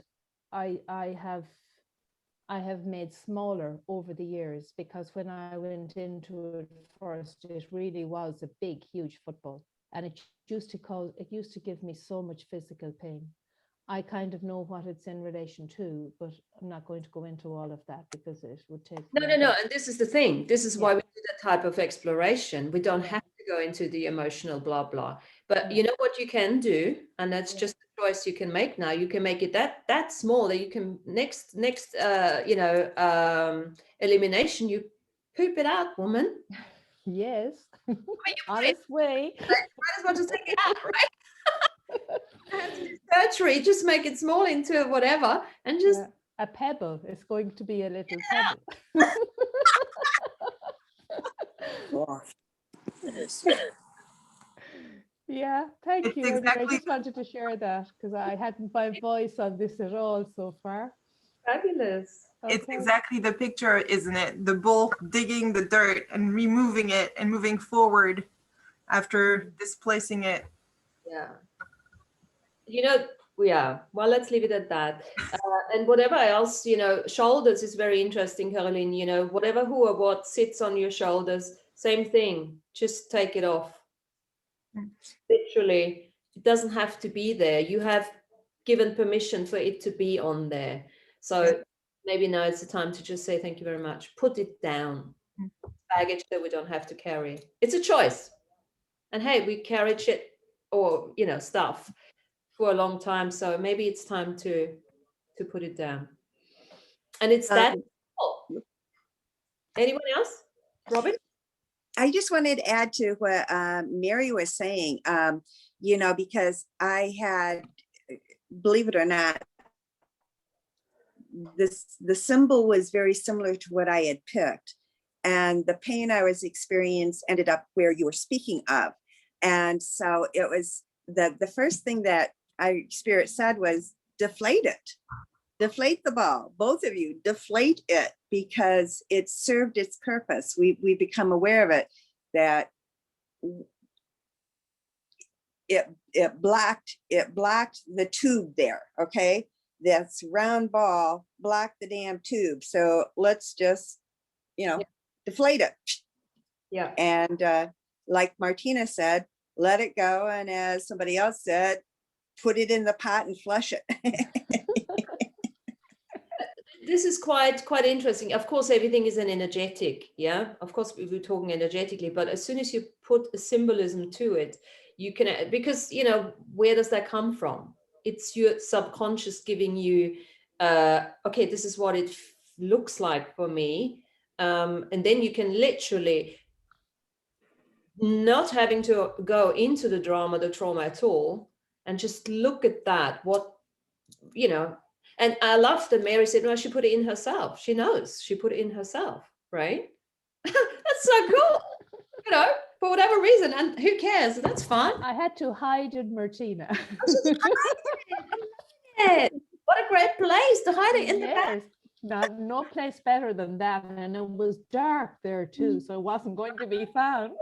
Speaker 8: I have made smaller over the years, because when I went into it first, it really was a big, huge football, and it used to give me so much physical pain. I kind of know what it's in relation to, but I'm not going to go into all of that because it would take.
Speaker 1: No. And this is the thing. This is why we do that type of exploration. We don't have to go into the emotional blah, blah. But you know what you can do? And that's just a choice you can make now. You can make it that small that you can next elimination, you poop it out, woman.
Speaker 8: Yes. Honest way.
Speaker 1: Might as well just take it out, right? Surgery, just make it small into whatever, and just
Speaker 8: a pebble. It's going to be a little pebble. Yeah, thank you. Exactly. I just wanted to share that because I hadn't my voice on this at all so far.
Speaker 1: Fabulous.
Speaker 3: Okay. It's exactly the picture, isn't it? The bull digging the dirt and removing it and moving forward after displacing it.
Speaker 1: Yeah. Well, let's leave it at that. And whatever else, shoulders is very interesting, Caroline. Whatever who or what sits on your shoulders, same thing. Just take it off. Literally, it doesn't have to be there. You have given permission for it to be on there. So maybe now it's the time to just say thank you very much. Put it down. Baggage that we don't have to carry. It's a choice. And hey, we carried shit or stuff for a long time, so maybe it's time to put it down. And it's that simple. Anyone else? Robin?
Speaker 2: I just wanted to add to what Mary was saying, because I had, believe it or not, the symbol was very similar to what I had picked. And the pain I was experiencing ended up where you were speaking of. And so it was the first thing that Spirit said was deflate it. Deflate the ball, both of you, deflate it, because it served its purpose. We become aware of it, that it blocked the tube there, okay? That's round ball blocked the damn tube. So let's just, deflate it.
Speaker 1: Yeah.
Speaker 2: And like Martina said, let it go. And as somebody else said, put it in the pot and flush it.
Speaker 1: This is quite interesting. Of course, everything is an energetic, yeah? Of course, we were talking energetically, but as soon as you put a symbolism to it, you can, because, where does that come from? It's your subconscious giving you, okay, this is what it looks like for me. And then you can literally, not having to go into the trauma at all, and just look at that, and I love that Mary said, no, she put it in herself. She knows she put it in herself, right? That's so cool, for whatever reason, and who cares? That's fine.
Speaker 8: I had to hide in Martina.
Speaker 1: What a great place to hide it in the back.
Speaker 8: No place better than that. And it was dark there too, so it wasn't going to be found.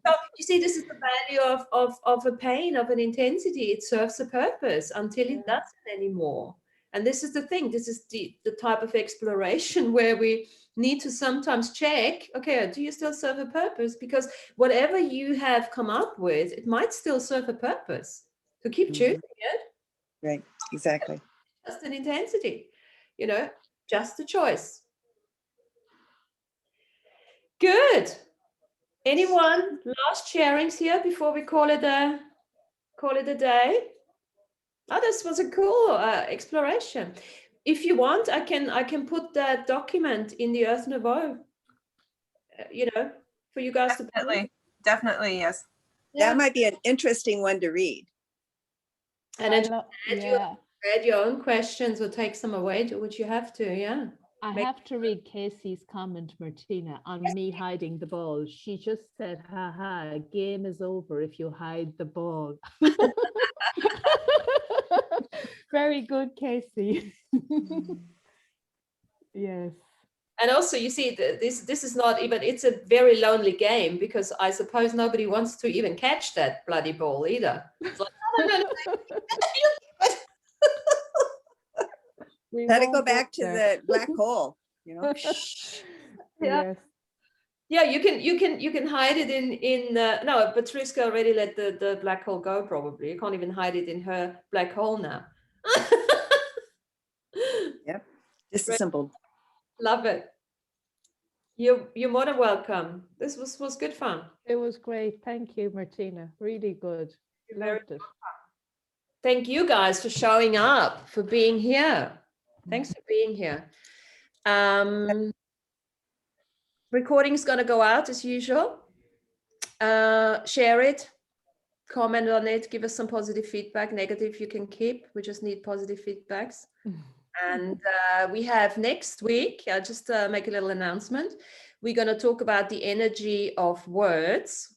Speaker 1: So you see, this is the value of a pain, of an intensity. It serves a purpose until it doesn't anymore. And this is the thing. This is the type of exploration where we need to sometimes check, okay, do you still serve a purpose? Because whatever you have come up with, it might still serve a purpose. So keep choosing it.
Speaker 2: Right, exactly.
Speaker 1: Just an intensity, you know, just a choice. Good. Anyone last sharings here before we call it a day? Oh, this was a cool exploration. If you want, I can put that document in the Earth Nouveau, you know, for you guys to
Speaker 3: Definitely, yes.
Speaker 2: That might be an interesting one to read.
Speaker 1: And then add your own questions or take some away, do what you have to, yeah.
Speaker 8: I have to read Casey's comment, Martina, on me hiding the ball. She just said, haha, game is over if you hide the ball. Very good, Casey. Yes.
Speaker 1: And also, you see, this is not even, it's a very lonely game because I suppose nobody wants to even catch that bloody ball either. It's like, no.
Speaker 2: Let it go back to the black hole, you know.
Speaker 1: Yeah. Yeah, you can hide it in no, but Triska already let the black hole go. Probably you can't even hide it in her black hole now.
Speaker 2: Yep, just simple.
Speaker 1: Love it. You're more than welcome. This was good fun.
Speaker 8: It was great. Thank you, Martina. Really good. Loved it.
Speaker 1: Thank you guys for showing up, for being here. Thanks for being here. Recording is going to go out as usual. Share it, comment on it, give us some positive feedback. Negative you can keep. We just need positive feedbacks. And we have next week, I'll just make a little announcement. We're going to talk about the energy of words.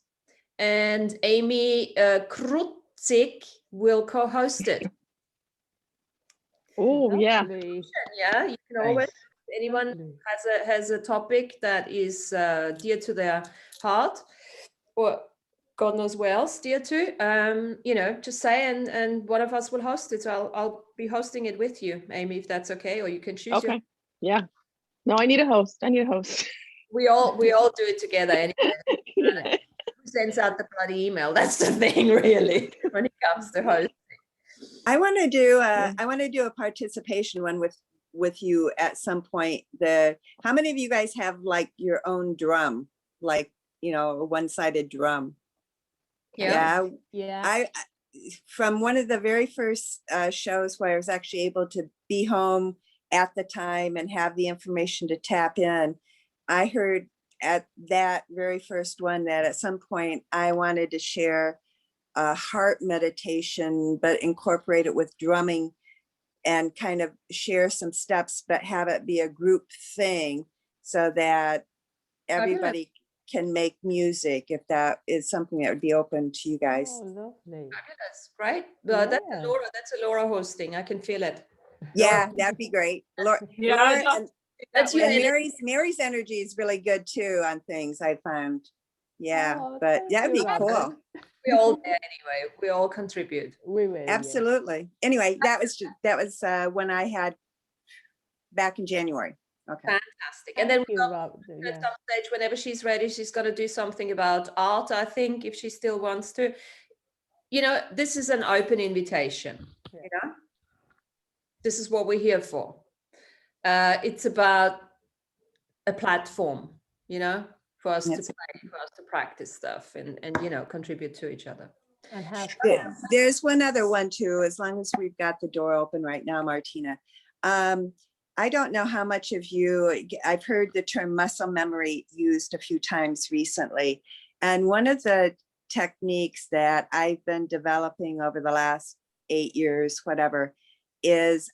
Speaker 1: And Amy Krutzik will co-host it.
Speaker 6: Oh, yeah.
Speaker 1: Yeah, you can always, anyone has a topic that is dear to their heart, or God knows where else dear to, you know, just say, and one of us will host it. So I'll be hosting it with you, Amy, if that's okay, or you can choose.
Speaker 6: Okay. Yeah. No, I need a host.
Speaker 1: We all do it together anyway. Who sends out the bloody email? That's the thing, really, when it comes to hosting.
Speaker 2: I want to do a participation one with you at some point. How many of you guys have like your own drum, like, you know, a one-sided drum? Yeah. I from one of the very first shows where I was actually able to be home at the time and have the information to tap in, I heard at that very first one that at some point I wanted to share a heart meditation, but incorporate it with drumming and kind of share some steps, but have it be a group thing so that everybody can make music, if that is something that would be open to you guys.
Speaker 8: Oh, lovely.
Speaker 1: Fabulous, right? Well, that's a Laura hosting. I can feel it.
Speaker 2: Yeah, that'd be great. Laura, and Mary's energy is really good too on things I found. Yeah, but that'd be cool.
Speaker 1: We all there anyway. We all contribute.
Speaker 8: We will.
Speaker 2: Absolutely. Yeah. Anyway, that was when I had back in January. Okay.
Speaker 1: Fantastic. And then we got at some stage, whenever she's ready, she's got to do something about art, I think, if she still wants to. You know, this is an open invitation. You know, this is what we're here for. It's about a platform, you know, for us to play, for us to practice stuff and you know, contribute to each other.
Speaker 8: And have
Speaker 2: there's one other one too, as long as we've got the door open right now, Martina. I don't know how much of you, I've heard the term muscle memory used a few times recently. And one of the techniques that I've been developing over the last 8 years, whatever, is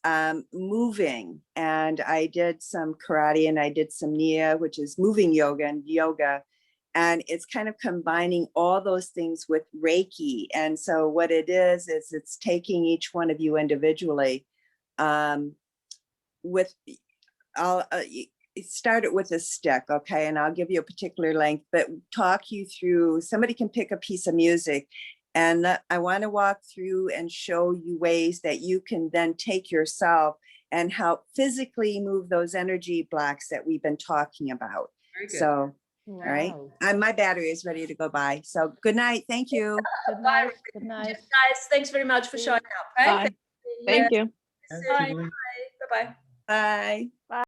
Speaker 2: moving. And I did some karate and I did some Nia, which is moving yoga and yoga. And it's kind of combining all those things with Reiki. And so what it is it's taking each one of you individually with, I'll start it with a stick, okay? And I'll give you a particular length, but talk you through, somebody can pick a piece of music, and I want to walk through and show you ways that you can then take yourself and help physically move those energy blocks that we've been talking about.
Speaker 1: Very good.
Speaker 2: So, all right. My battery is ready to go by. So good night. Thank you.
Speaker 8: Good night. Good night.
Speaker 1: Guys, thanks very much for showing up. Okay?
Speaker 6: Bye. Thank you.
Speaker 9: Absolutely.
Speaker 1: Bye-bye.
Speaker 2: Bye.